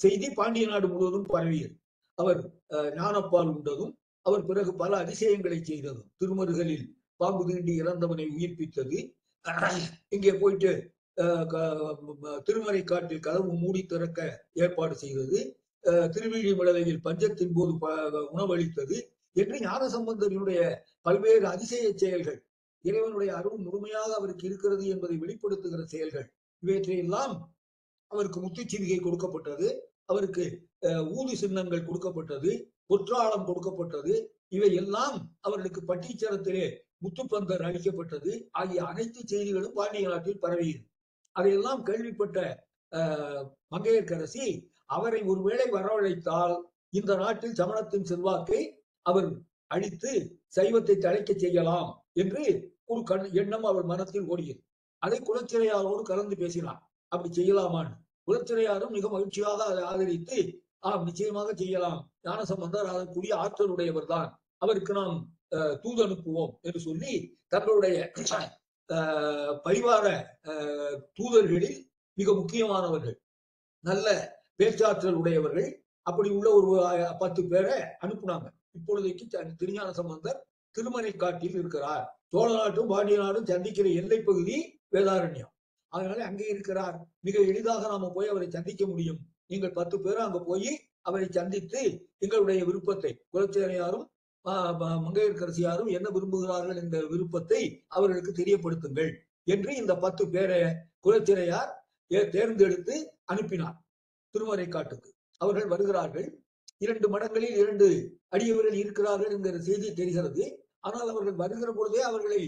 செய்தி பாண்டிய நாடு முழுவதும் பரவியது. அவர் ஞானப்பால் உண்டதும், அவர் பிறகு பல அதிசயங்களை செய்ததும், திருமருகளில் பாம்பு தீண்டி இறந்தவனை உயிர்ப்பித்தது, இங்கே போயிட்டு திருமறை காட்டில் கதவு மூடி திறக்க ஏற்பாடு செய்தது, திருவிழிமலையில் பஞ்சத்தின் போது உணவளித்தது என்று ஞானசம்பந்தனுடைய பல்வேறு அதிசய செயல்கள் இறைவனுடைய அருள் முழுமையாக அவருக்கு இருக்கிறது என்பதை வெளிப்படுத்துகிற செயல்கள். இவற்றையெல்லாம் அவருக்கு முத்துச்சிவிகை கொடுக்கப்பட்டது, அவருக்கு ஊது சின்னங்கள் கொடுக்கப்பட்டது, பொற்றாளம் கொடுக்கப்பட்டது. இவை எல்லாம் அவர்களுக்கு பட்டீச்சரத்திலே முத்துப்பந்தர் அளிக்கப்பட்டது ஆகிய அனைத்து செய்திகளும் பாண்டிய நாட்டில் பரவியது. அதையெல்லாம் கேள்விப்பட்ட மங்கையர்க்கரசி அவரை ஒருவேளை வரவழைத்தால் இந்த நாட்டில் சமணத்தின் செல்வாக்கை அவர் அழித்து சைவத்தை தழைக்க செய்யலாம் என்று ஒரு எண்ணம் அவர் மனத்தில் ஓடியது. அதை குலச்சிறையாரோடு கலந்து பேசினார். அப்படி செய்யலாமான்னு. குலச்சிறையாரும் மிக மகிழ்ச்சியாக அதை ஆதரித்து நிச்சயமாக செய்யலாம், ஞானசம்பந்தர் அதற்குரிய ஆற்றலுடையவர் தான், அவருக்கு நாம் தூது அனுப்புவோம் என்று சொல்லி தங்களுடைய பரிவார தூதர்களில் மிக முக்கியமானவர்கள், நல்ல பேச்சாற்றல் உடையவர்கள், அப்படி உள்ள ஒரு 10 பேரை அனுப்புனாங்க. இப்பொழுதைக்கு திருஞான சம்பந்தர் திருமலை காட்டில் இருக்கிறார். சோழ நாட்டும் பாண்டிய நாடும் சந்திக்கிற எல்லை பகுதி வேதாரண்யம். அதனால அங்கே இருக்கிறார், மிக எளிதாக நாம போய் அவரை சந்திக்க முடியும். நீங்கள் 10 பேரும் அங்க போய் அவரை சந்தித்து எங்களுடைய விருப்பத்தை, குலச்சிறையாரும் மங்கையர்க்கரசியாரும் என்ன விரும்புகிறார்கள் என்ற விருப்பத்தை அவர்களுக்கு தெரியப்படுத்துங்கள் என்று இந்த 10 பேரை குலச்சிறையார் தேர்ந்தெடுத்து அனுப்பினார் திருமறை காட்டுக்கு. அவர்கள் வருகிறார்கள். 2 மடங்களில் 2 அடியவர்கள் இருக்கிறார்கள் என்கிற செய்தி தெரிகிறது. ஆனால் அவர்கள் வருகிற பொழுதே அவர்களை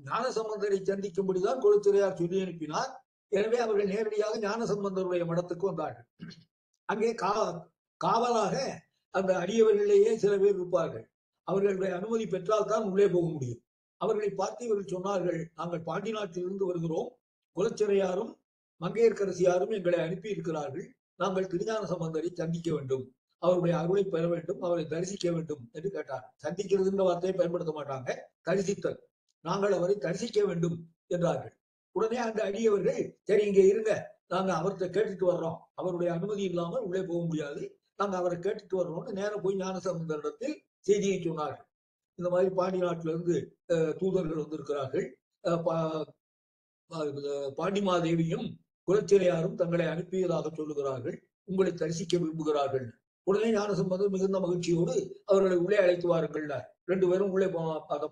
ஞானசம்பந்தரை சந்திக்கும்படிதான் குலச்சிறையார் சொல்லி அனுப்பினார். எனவே அவர்கள் நேரடியாக ஞானசம்பந்தருடைய மடத்துக்கு வந்தார்கள். அங்கே காவலாக அந்த அடியவர்களிலேயே சில பேர் இருப்பார்கள். அவர்களுடைய அனுமதி பெற்றால் தான் உள்ளே போக முடியும். அவர்களை பார்த்து இவர்கள் சொன்னார்கள், நாங்கள் பாண்டி நாட்டிலிருந்து வருகிறோம், குலச்சிறையாரும் மங்கையர்க்கரசியாரும் எங்களை அனுப்பி இருக்கிறார்கள், நாங்கள் திருஞான சம்பந்தரை சந்திக்க வேண்டும், அவருடைய அருளை பெற வேண்டும், அவரை தரிசிக்க வேண்டும் என்று கேட்டார். சந்திக்கிறதுன்ற வார்த்தையை பயன்படுத்த மாட்டாங்க, தரிசித்தல். நாங்கள் அவரை தரிசிக்க வேண்டும் என்றார்கள். உடனே அந்த அடியவர்கள், சரி இங்கே இருங்க, நாங்க அவர்கிட்ட கேட்டுட்டு வர்றோம், அவருடைய அனுமதி இல்லாமல் உள்ளே போக முடியாது, நாங்க அவரை கேட்டுட்டு வர்றோம்னு நேரம் போய் ஞானசம்பந்தரிடத்தில் செய்தியை சொன்னார்கள். இந்த மாதிரி பாண்டி நாட்டிலிருந்து தூதர்கள் வந்திருக்கிறார்கள், பாண்டிமாதேவியும் குலச்சிறையாரும் தங்களை அனுப்பியதாக சொல்லுகிறார்கள், உங்களை தரிசிக்க விரும்புகிறார்கள். உடனே ஞானசம்பந்தர் மிகுந்த மகிழ்ச்சியோடு அவர்களை உள்ளே அழைத்து வாருங்கள். 2 பேரும் உள்ளே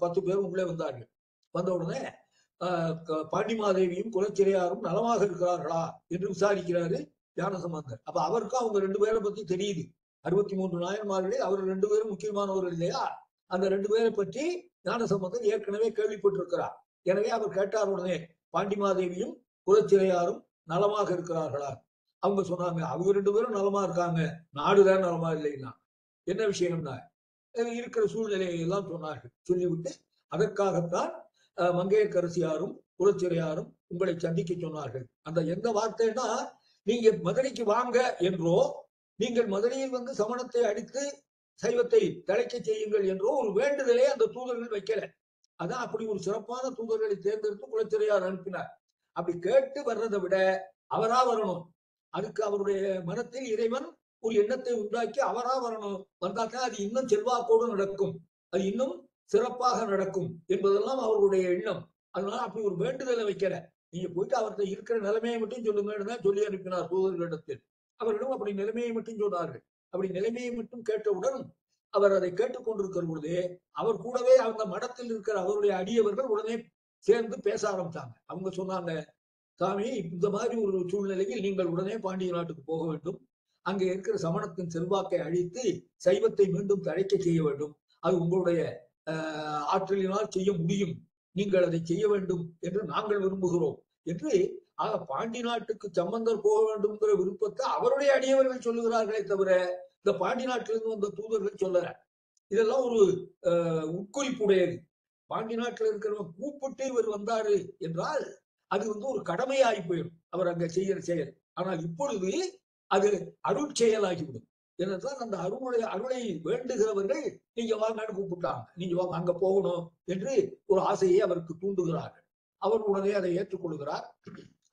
10 பேரும் உள்ளே வந்தார்கள். வந்த உடனே பாண்டிமாதேவியும் குலச்சிறையாரும் நலமாக இருக்கிறார்களா என்று விசாரிக்கிறாரு ஞானசம்பந்தர். அப்ப அவருக்கும் அவங்க 2 பேரை பத்தி தெரியுது. 63 நாயன்மார்களே அவர்கள் 2 பேரும் முக்கியமானவர்கள் இல்லையா? அந்த 2 பேரை பற்றி ஞானசம்பந்தர் ஏற்கனவே கேள்விப்பட்டிருக்கிறார். எனவே அவர் கேட்டார் உடனே, பாண்டிமாதேவியும் குலச்சிறையாரும் நலமாக இருக்கிறார்களா? அவங்க சொன்னாங்க, அவங்க 2 பேரும் நலமா இருக்காங்க, நாடுதான் நலமா இல்லைன்னா. என்ன விஷயம்னா இருக்கிற சூழ்நிலையை எல்லாம் சொன்னார்கள். சொல்லிவிட்டு அதற்காகத்தான் மங்கையர்க்கரசியாரும் குலச்சிறையாரும் உங்களை சந்திக்க சொன்னார்கள். அந்த எந்த வார்த்தைன்னா, நீங்க மதுரைக்கு வாங்க என்றோ, நீங்கள் மதுரையில் வந்து சமணத்தை அடித்து சைவத்தை தழைக்க செய்யுங்கள் என்றோ ஒரு வேண்டுதலே அந்த தூதர்கள் வைக்கல. அதான் அப்படி ஒரு சிறப்பான தூதர்களை தேர்ந்தெடுத்து குலச்சிறையார் அனுப்பினார். அப்படி கேட்டு வர்றதை விட அவரா வரணும். அதுக்கு அவருடைய மனத்தில் இறைவன் ஒரு எண்ணத்தை உண்டாக்கி அவரா வரணும். வந்தாக்கா அது இன்னும் செல்வாக்கோடு நடக்கும், அது இன்னும் சிறப்பாக நடக்கும் என்பதெல்லாம் அவர்களுடைய எண்ணம். அதனால அப்படி ஒரு வேண்டுதலை வைக்கல. நீங்க போயிட்டு அவர்கிட்ட இருக்கிற நிலைமையை மட்டும் சொல்லுங்கன்னு தான் சொல்லி அனுப்பினார் தூதர்களிடத்தில். அவர்களும் அப்படி நிலைமையை மட்டும் சொன்னார்கள். அப்படி நிலைமையை மட்டும் கேட்டவுடன் அவர் அதை கேட்டுக்கொண்டிருக்கிற பொழுதே அவர் கூடவே அந்த மடத்தில் இருக்கிற அவருடைய அடியவர்கள் உடனே சேர்ந்து பேச ஆரம்பிச்சாங்க. அவங்க சொன்னாங்க, சாமி, இந்த மாதிரி ஒரு சூழ்நிலையில் நீங்கள் உடனே பாண்டிய நாட்டுக்கு போக வேண்டும், அங்கே இருக்கிற சமணத்தின் செல்வாக்கை அழித்து சைவத்தை மீண்டும் தழைக்க செய்ய வேண்டும், அது உங்களுடைய ஆற்றலினால் செய்ய முடியும், நீங்கள் அதை செய்ய வேண்டும் என்று நாங்கள் விரும்புகிறோம் என்று. ஆக பாண்டி நாட்டுக்கு சம்பந்தர் போக வேண்டும்ங்கிற விருப்பத்தை அவருடைய அடியவர்கள் சொல்லுகிறார்களே தவிர இந்த பாண்டி நாட்டிலிருந்து வந்த தூதர்கள் சொல்லல. இதெல்லாம் ஒரு உட்குறிப்புடையது. பாண்டி நாட்டில் இருக்கிறவங்க கூப்பிட்டு இவர் வந்தாரு என்றால் அது வந்து ஒரு கடமையாகி போயிடும், அவர் அங்க செய்யற செயல். ஆனால் இப்பொழுது அது அருள் செயலாகிவிடும். ஏனென்றால் அந்த அருளை வேண்டுகிறவர்கள் நீங்க வாங்கன்னு கூப்பிட்டாங்க, நீங்க வாங்க அங்க போகணும் என்று ஒரு ஆசையை அவருக்கு தூண்டுகிறார்கள். அவர் உடனே அதை ஏற்றுக்கொள்கிறார்.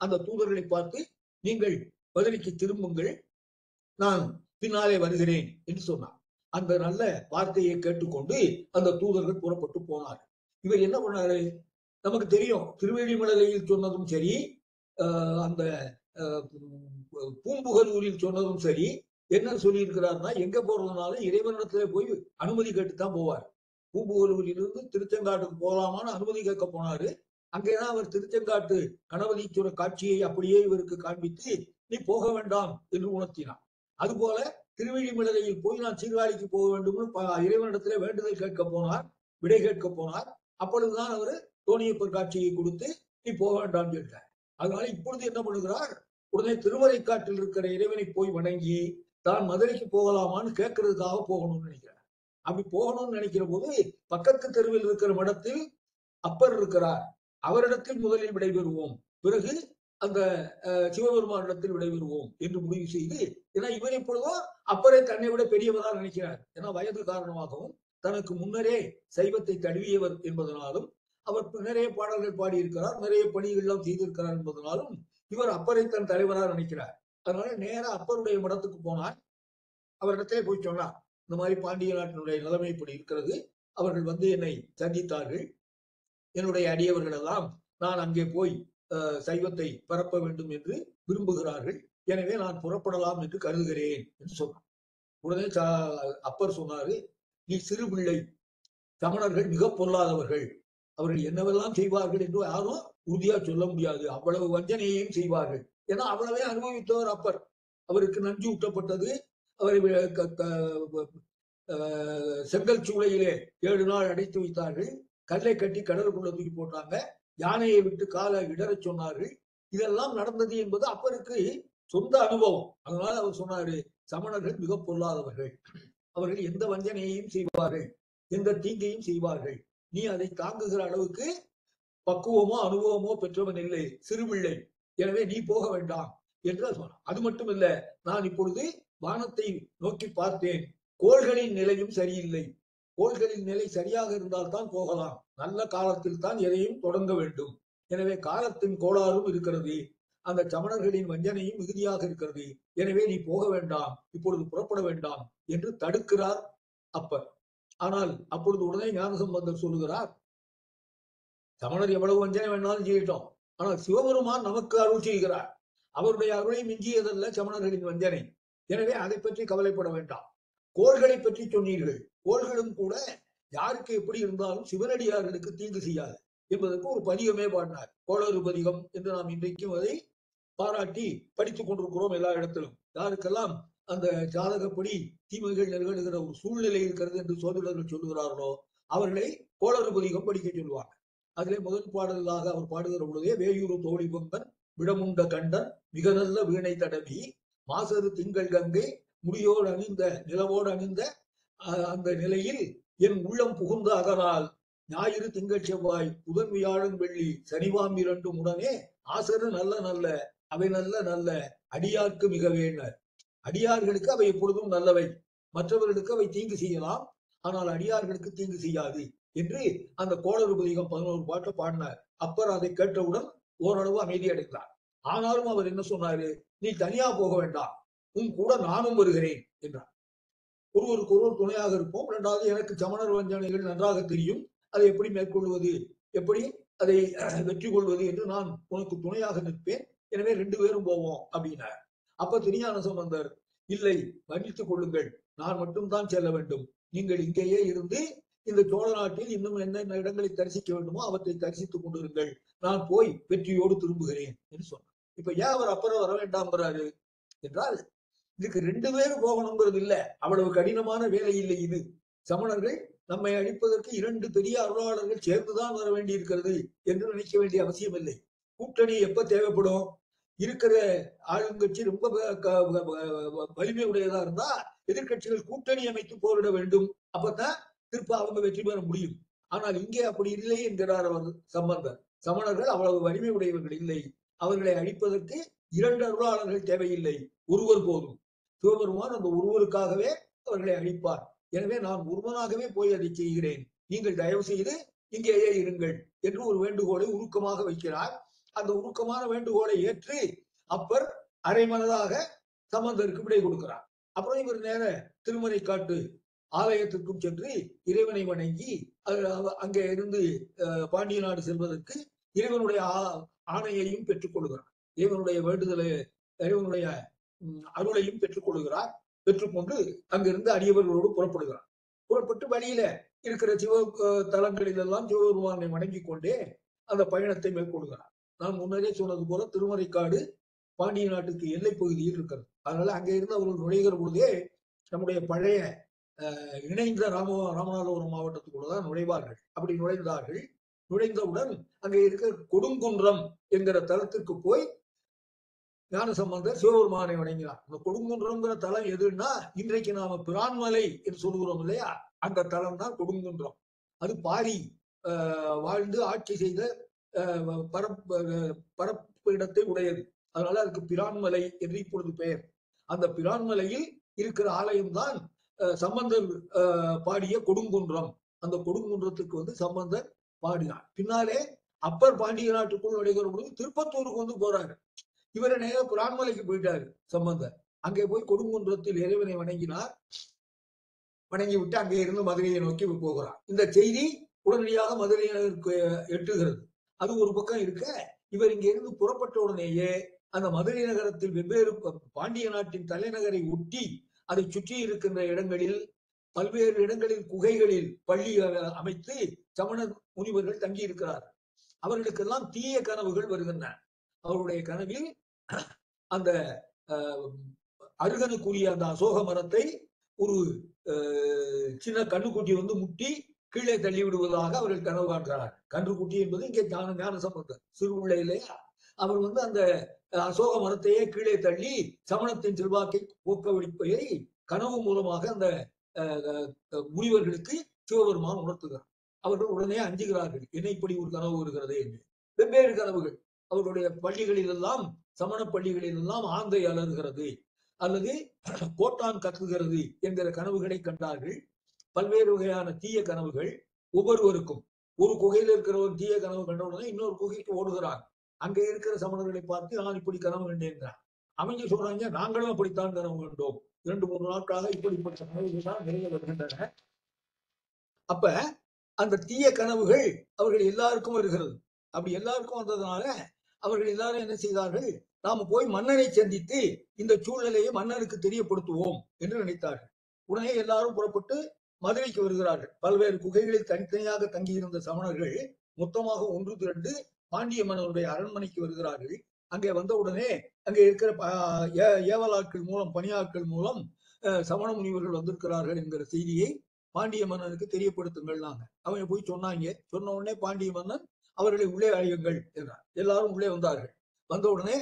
அந்த தூதர்களை பார்த்து, நீங்கள் மதுரைக்கு திரும்புங்கள், நான் பின்னாலே வருகிறேன் என்று சொன்னார். அந்த நல்ல வார்த்தையை கேட்டுக்கொண்டு அந்த தூதர்கள் புறப்பட்டு போனார்கள். இவர் என்ன பண்ணாரு நமக்கு தெரியும். திருவேழிமலையில் சொன்னதும் சரி, அந்த பூம்புகலூரில் சொன்னதும் சரி, என்ன சொல்லி இருக்கிறார்னா, எங்க போறதுனால இறைவனிடத்துல போய் அனுமதி கேட்டுத்தான் போவார். பூம்புகலூரிலிருந்து திருச்செங்காட்டுக்கு போகலாமான்னு அனுமதி கேட்க போனாரு. அங்கேதான் அவர் திருச்செங்காட்டு கணபதீஸ்வர காட்சியை அப்படியே இவருக்கு காண்பித்து நீ போக வேண்டாம் என்று உணர்த்தினார். அதுபோல திருவெழிமலையில் போய் நான் சீர்காழிக்கு போக வேண்டும் இறைவனிடத்திலே வேண்டுதல் கேட்க போனார், விடை கேட்க போனார். அப்பொழுதுதான் அவர் தோணியப்பர் காட்சியை கொடுத்து நீ போக வேண்டாம் கேட்டார். அதனால இப்பொழுது என்ன பண்ணுகிறார், உடனே திருமறைக்காட்டில் இருக்கிற இறைவனை போய் வணங்கி தான் மதுரைக்கு போகலாமான்னு கேட்கறதுக்காக போகணும்னு நினைக்கிறார். அப்படி போகணும்னு நினைக்கிற போது பக்கத்து தெருவில் இருக்கிற மடத்தில் அப்பர் இருக்கிறார், அவரிடத்தில் முதலில் விடைபெறுவோம், பிறகு அந்த சிவபெருமானிடத்தில் விடைபெறுவோம் என்று முடிவு செய்து, ஏன்னா இவர் இப்பொழுதும் அப்பரை தன்னை விட பெரியவராக நினைக்கிறார். ஏன்னா வயது காரணமாகவும் தனக்கு முன்னரே சைவத்தை தழுவியவர் என்பதனாலும் அவர் நிறைய பாடல்கள் பாடியிருக்கிறார், நிறைய பணிகள்லாம் செய்திருக்கிறார் என்பதனாலும் இவர் அப்பரை தன் தலைவராக நினைக்கிறார். அதனால நேர அப்பருடைய மடத்துக்கு போனார். அவரிடத்திலே போய் சொன்னார், இந்த மாதிரி பாண்டிய நாட்டினுடைய நிலைமை இப்படி இருக்கிறது, அவர்கள் வந்து என்னை சந்தித்தார்கள், என்னுடைய அடியவர்கள் எல்லாம் நான் அங்கே போய் சைவத்தை பரப்ப வேண்டும் என்று விரும்புகிறார்கள், எனவே நான் புறப்படலாம் என்று கருதுகிறேன் என்று சொன்னார். உடனே அப்பர் சொன்னாரு, நீ சிறு பிள்ளை, சமணர்கள் மிக பொல்லாதவர்கள், அவர்கள் என்னவெல்லாம் செய்வார்கள் என்று யாரும் உறுதியா சொல்ல முடியாது, அவ்வளவு வஞ்சனையையும் செய்வார்கள். ஏன்னா அவ்வளவே அனுபவித்தவர் அப்பர். அவருக்கு நஞ்சு ஊட்டப்பட்டது, அவரை செங்கல் சூளையிலே 7 நாள் அடைத்து வைத்தார்கள், கல்லை கட்டி கடலுக்குள்ள தூக்கி போட்டாங்க, யானையை விட்டு காலை இடறச் சொன்னார்கள். இதெல்லாம் நடந்தது என்பது அப்பருக்கு சொந்த அனுபவம். அதனால அவர் சொன்னாரு, சமணர்கள் மிக பொல்லாதவர்கள், அவர்கள் எந்த வஞ்சனையையும் செய்வார்கள், எந்த தீங்கையும் செய்வார்கள், நீ அதை தாங்குகிற அளவுக்கு பக்குவமோ அனுபவமோ பெற்றவன் இல்லை, சிறுபிள்ளை, எனவே நீ போக வேண்டாம் என்று சொன்னார். அது மட்டும் இல்ல, நான் இப்பொழுது வானத்தை நோக்கி பார்த்தேன், கோள்களின் நிலையும் சரியில்லை, கோள்களின் நிலை சரியாக இருந்தால் தான் போகலாம், நல்ல காலத்தில் தான் எதையும் தொடங்க வேண்டும், எனவே காலத்தின் கோளாறும் இருக்கிறது, அந்த சமணர்களின் வஞ்சனையும் மிகுதியாக இருக்கிறது, எனவே நீ போக வேண்டாம், இப்பொழுது புறப்பட வேண்டாம் என்று தடுக்கிறார் அப்பர். ஆனால் அப்பொழுது உடனே ஞானசம்பந்தர் சொல்லுகிறார், சமணர் எவ்வளவு வஞ்சனை வேணாலும் செய்யட்டும், ஆனால் சிவபெருமான் நமக்கு அருள் செய்கிறார், அவருடைய அருளை மிஞ்சியதல்ல சமணர்களின் வஞ்சனை, எனவே அதை பற்றி கவலைப்பட வேண்டாம். கோள்களை பற்றி சொன்னீர்கள், கோள்களும் கூட யாருக்கு எப்படி இருந்தாலும் சிவனடியார்களுக்கு தீங்கு செய்யாது என்பதற்கு ஒரு பதிகமே பாடினார், கோளறு பதிகம் என்று நாம் இன்றைக்கும் அதை பாராட்டி படித்துக் கொண்டிருக்கிறோம் எல்லா இடத்திலும். யாருக்கெல்லாம் அந்த ஜாதகப்படி தீமைகள் நிகழ்கிற ஒரு சூழ்நிலை இருக்கிறது என்று சோதரர்கள் சொல்லுகிறார்களோ அவர்களை கோளறு பதிகம் படிக்க சொல்லுவாங்க. அதிலே முதல் பாடலாக அவர் பாடுகிற பொழுதே, வேயூரு தோழி பொங்கன் விடமுண்ட கண்டன் மிக நல்ல வீணை தடவி மாசரு திங்கள் கங்கை முடியோடு அணிந்த நிலவோடு அணிந்த அந்த நிலையில் என் உள்ளம் புகுந்த அதனால் ஞாயிறு திங்கள் செவ்வாய் புதன் வியாழன் வெள்ளி சனிவாம் 2 உடனே ஆசரு நல்ல நல்ல அவை நல்ல நல்ல அடியார்க்கு மிக வேண்டர், அடியார்களுக்கு அவை எப்பொழுதும் நல்லவை, மற்றவர்களுக்கு அவை தீங்கு செய்யலாம், ஆனால் அடியார்களுக்கு தீங்கு செய்யாது என்று அந்த கோளறு பதிகம் 11 பாட்டு பாடினார். அப்பர் அதை கேட்டவுடன் ஓரளவு அமைதி அடைந்தார். ஆனாலும் அவர் என்ன சொன்னாரு, நீ தனியா போக வேண்டாம், உன் கூட நானும் வருகிறேன் என்றார். ஒருவருக்கு ஒருவர் துணையாக இருப்போம், இரண்டாவது எனக்கு சமணர் வஞ்சனைகள் நன்றாக தெரியும், அதை எப்படி மேற்கொள்வது, எப்படி அதை வெற்றி கொள்வது என்று நான் உனக்கு துணையாக நிற்பேன், எனவே 2 பேரும் போவோம் அப்படின்னார். அப்ப திருஞான சம்பந்தர், இல்லை மன்னித்துக் கொள்ளுங்கள், நான் மட்டும்தான் செல்ல வேண்டும், நீங்கள் இங்கேயே இருந்து இந்த சோழ நாட்டில் இன்னும் என்னென்ன இடங்களை தரிசிக்க வேண்டுமோ அவற்றை தரிசித்துக் கொண்டிருங்கள், நான் போய் வெற்றியோடு திரும்புகிறேன் என்று சொன்னார். இப்ப ஏன் அவர் அப்புறம் வர வேண்டாம்ங்கிறாரு என்றால், இதுக்கு 2 பேரும் போகணுங்கிறது இல்ல, அவ்வளவு கடினமான வேலை இல்லை இது. சமணர்கள் நம்மை அழிப்பதற்கு 2 பெரிய அருளாளர்கள் சேர்ந்துதான் வர வேண்டி இருக்கிறது என்று நினைக்க வேண்டிய அவசியம் இல்லை. கூட்டணி எப்ப தேவைப்படும், இருக்கிற ஆளுங்கட்சி ரொம்ப வலிமை உடையதா இருந்தா எதிர்கட்சிகள் கூட்டணி அமைத்து போரிட வேண்டும், அப்பதான் திருப்ப அவங்க வெற்றி பெற முடியும். ஆனால் இங்கே அப்படி இல்லை என்கிறார் அவர் சம்பந்தர். சமணர்கள் அவ்வளவு வலிமை உடையவர்கள் இல்லை, அவர்களை அழிப்பதற்கு 2 அருளாளர்கள் தேவையில்லை, ஒருவர் போதும். சிவபெருமான் அந்த ஒருவருக்காகவே அவர்களை அழிப்பார், எனவே நான் ஒருவனாகவே போய் அதை செய்கிறேன், நீங்கள் தயவு செய்து இங்கேயே இருங்கள் என்று ஒரு வேண்டுகோளை உருக்கமாக வைக்கிறார். அந்த உருக்கமான வேண்டுகோளை ஏற்று அப்பர் அரைமனதாக சம்பந்தருக்கு விடை கொடுக்கிறார். அப்புறம் இவர் நேர திருமறைக்காட்டு ஆலயத்திற்கும் சென்று இறைவனை வணங்கி அங்கே இருந்து பாண்டிய நாடு செல்வதற்கு இறைவனுடைய ஆணையையும் பெற்றுக் கொள்கிறார், இறைவனுடைய வேண்டுதலை, இறைவனுடைய அருளையும் பெற்றுக் கொள்கிறார். பெற்றுக்கொண்டு அங்கிருந்து அடியவர்களோடு புறப்படுகிறார். புறப்பட்டு வழியில இருக்கிற சிவ தலங்களிலெல்லாம் சிவபெருமானை வணங்கிக் கொண்டே அந்த பயணத்தை மேற்கொள்கிறார். நான் முன்னரே சொன்னது போல திருமறைக்காடு பாண்டிய நாட்டுக்கு எல்லை பகுதியில் இருக்கிறது. அதனால அங்கே இருந்து அவர்கள் நுழைகிற பொழுதே நம்முடைய பழைய இணைந்த ராமநாதபுரம் மாவட்டத்துக்குள்ளதான் நுழைவார்கள். அப்படி நுழைந்தார்கள். நுழைந்தவுடன் அங்கே இருக்க கொடுங்குன்றம் என்கிற தலத்திற்கு போய் ஞானசம்பந்தர் சிவபெருமானை வணங்கினார். அந்த கொடுங்குன்றம்ங்கிற தலம் எதுன்னா இன்றைக்கு நாம பிரான்மலை என்று சொல்லுகிறோம் இல்லையா, அந்த தலம் தான் கொடுங்குன்றம். அது பாரி வாழ்ந்து ஆட்சி செய்த பரப்பு இடத்தை உடையது. அதனால அதுக்கு பிரான்மலை என்று இப்பொழுது பெயர். அந்த பிரான்மலையில் இருக்கிற ஆலயம்தான் சம்பந்தர் பாடிய கொடுங்குன்றம். அந்த கொடுங்குன்றத்துக்கு வந்து சம்பந்தர் பாடினார். பின்னாலே அப்பர் பாண்டிய நாட்டுக்குள் நுழைகிற பொழுது திருப்பத்தூருக்கு வந்து போறாரு. இவரை நேர பிரான்மலைக்கு போயிட்டாரு சம்பந்தர். அங்கே போய் கொடுங்குன்றத்தில் இறைவனை வணங்கினார். வணங்கி விட்டு அங்கே இருந்து மதுரையை நோக்கி போகிறார். இந்த செய்தி உடனடியாக மதுரை நகருக்கு எட்டுகிறது. அது ஒரு பக்கம் இருக்க, இவர் இங்க இருந்து புறப்பட்ட உடனேயே அந்த மதுரை நகரத்தில் வெவ்வேறு பாண்டிய நாட்டின் தலைநகரை ஒட்டி அதை சுற்றி இருக்கின்ற இடங்களில் பல்வேறு இடங்களில் குகைகளில் பள்ளி அமைத்து சமண முனிவர்கள் தங்கி இருக்கிறார். அவர்களுக்கெல்லாம் தீய கனவுகள் வருகின்றன. அவருடைய கனவில் அந்த அருகனுக்குரிய அந்த அசோக மரத்தை ஒரு சின்ன கண்ணுக்குட்டி வந்து முட்டி கீழே தள்ளி விடுவதாக அவர்கள் கனவு காண்கிறார். கன்றுக்குட்டி என்பது இங்கே ஞான சம்பந்தர் சிறு உள்ள இல்லையா, அவர் வந்து அந்த அசோக மரத்தையே கீழே தள்ளி சமணத்தின் செல்வாக்கை ஊக்கவிப்பதை கனவு மூலமாக அந்த முனிவர்களுக்கு சிவபெருமான் உணர்த்துகிறார். அவர்கள் உடனே அஞ்சுகிறார்கள். என்ன இப்படி ஒரு கனவு வருகிறது என்று. வெவ்வேறு கனவுகள். அவருடைய பள்ளிகளில் எல்லாம் சமண பள்ளிகளில் எல்லாம் ஆந்தை அலறுகிறது அல்லது கோட்டான் கத்துகிறது என்கிற கனவுகளை கண்டார்கள். பல்வேறு வகையான தீய கனவுகள் ஒவ்வொருவருக்கும். ஒரு குகையில் இருக்கிறவன் தீய கனவு கண்டவுடனே இன்னொரு குகைக்கு ஓடுகிறான். அங்கே இருக்கிற சமணர்களை பார்த்து நான் இப்படி கனவு கண்டேன். அவங்க சொல்றாங்க நாங்களும் அப்படித்தான் கனவு கண்டோம். 2-3 நாட்களாக இப்படிப்பட்ட கனவுகள் தான் நிறைய வருகின்றன. அப்ப அந்த தீய கனவுகள் அவர்கள் எல்லாருக்கும் வருகிறது. அப்படி எல்லாருக்கும் வந்ததுனால அவர்கள் எல்லாரும் என்ன செய்தார்கள், நாம போய் மன்னரை சந்தித்து இந்த சூழ்நிலையை மன்னருக்கு தெரியப்படுத்துவோம் என்று நினைத்தார்கள். உடனே எல்லாரும் புறப்பட்டு மதுரைக்கு வருகிறார்கள். பல்வேறு குகைகளில் தனித்தனியாக தங்கியிருந்த சமணர்கள் மொத்தமாக ஒன்று திரண்டு பாண்டிய மன்னருடைய அரண்மனைக்கு வருகிறார்கள். அங்கே வந்த உடனே அங்கே இருக்கிற ஏவலாட்கள் மூலம் பணியாட்கள் மூலம் சமண முனிவர்கள் வந்திருக்கிறார்கள் என்கிற செய்தியை பாண்டிய மன்னனுக்கு தெரியப்படுத்துங்கள். அவங்க போய் சொன்னாங்க. சொன்ன உடனே பாண்டிய மன்னன் அவர்களை உள்ளே அழையுங்கள் என்றார். எல்லாரும் உள்ளே வந்தார்கள். வந்த உடனே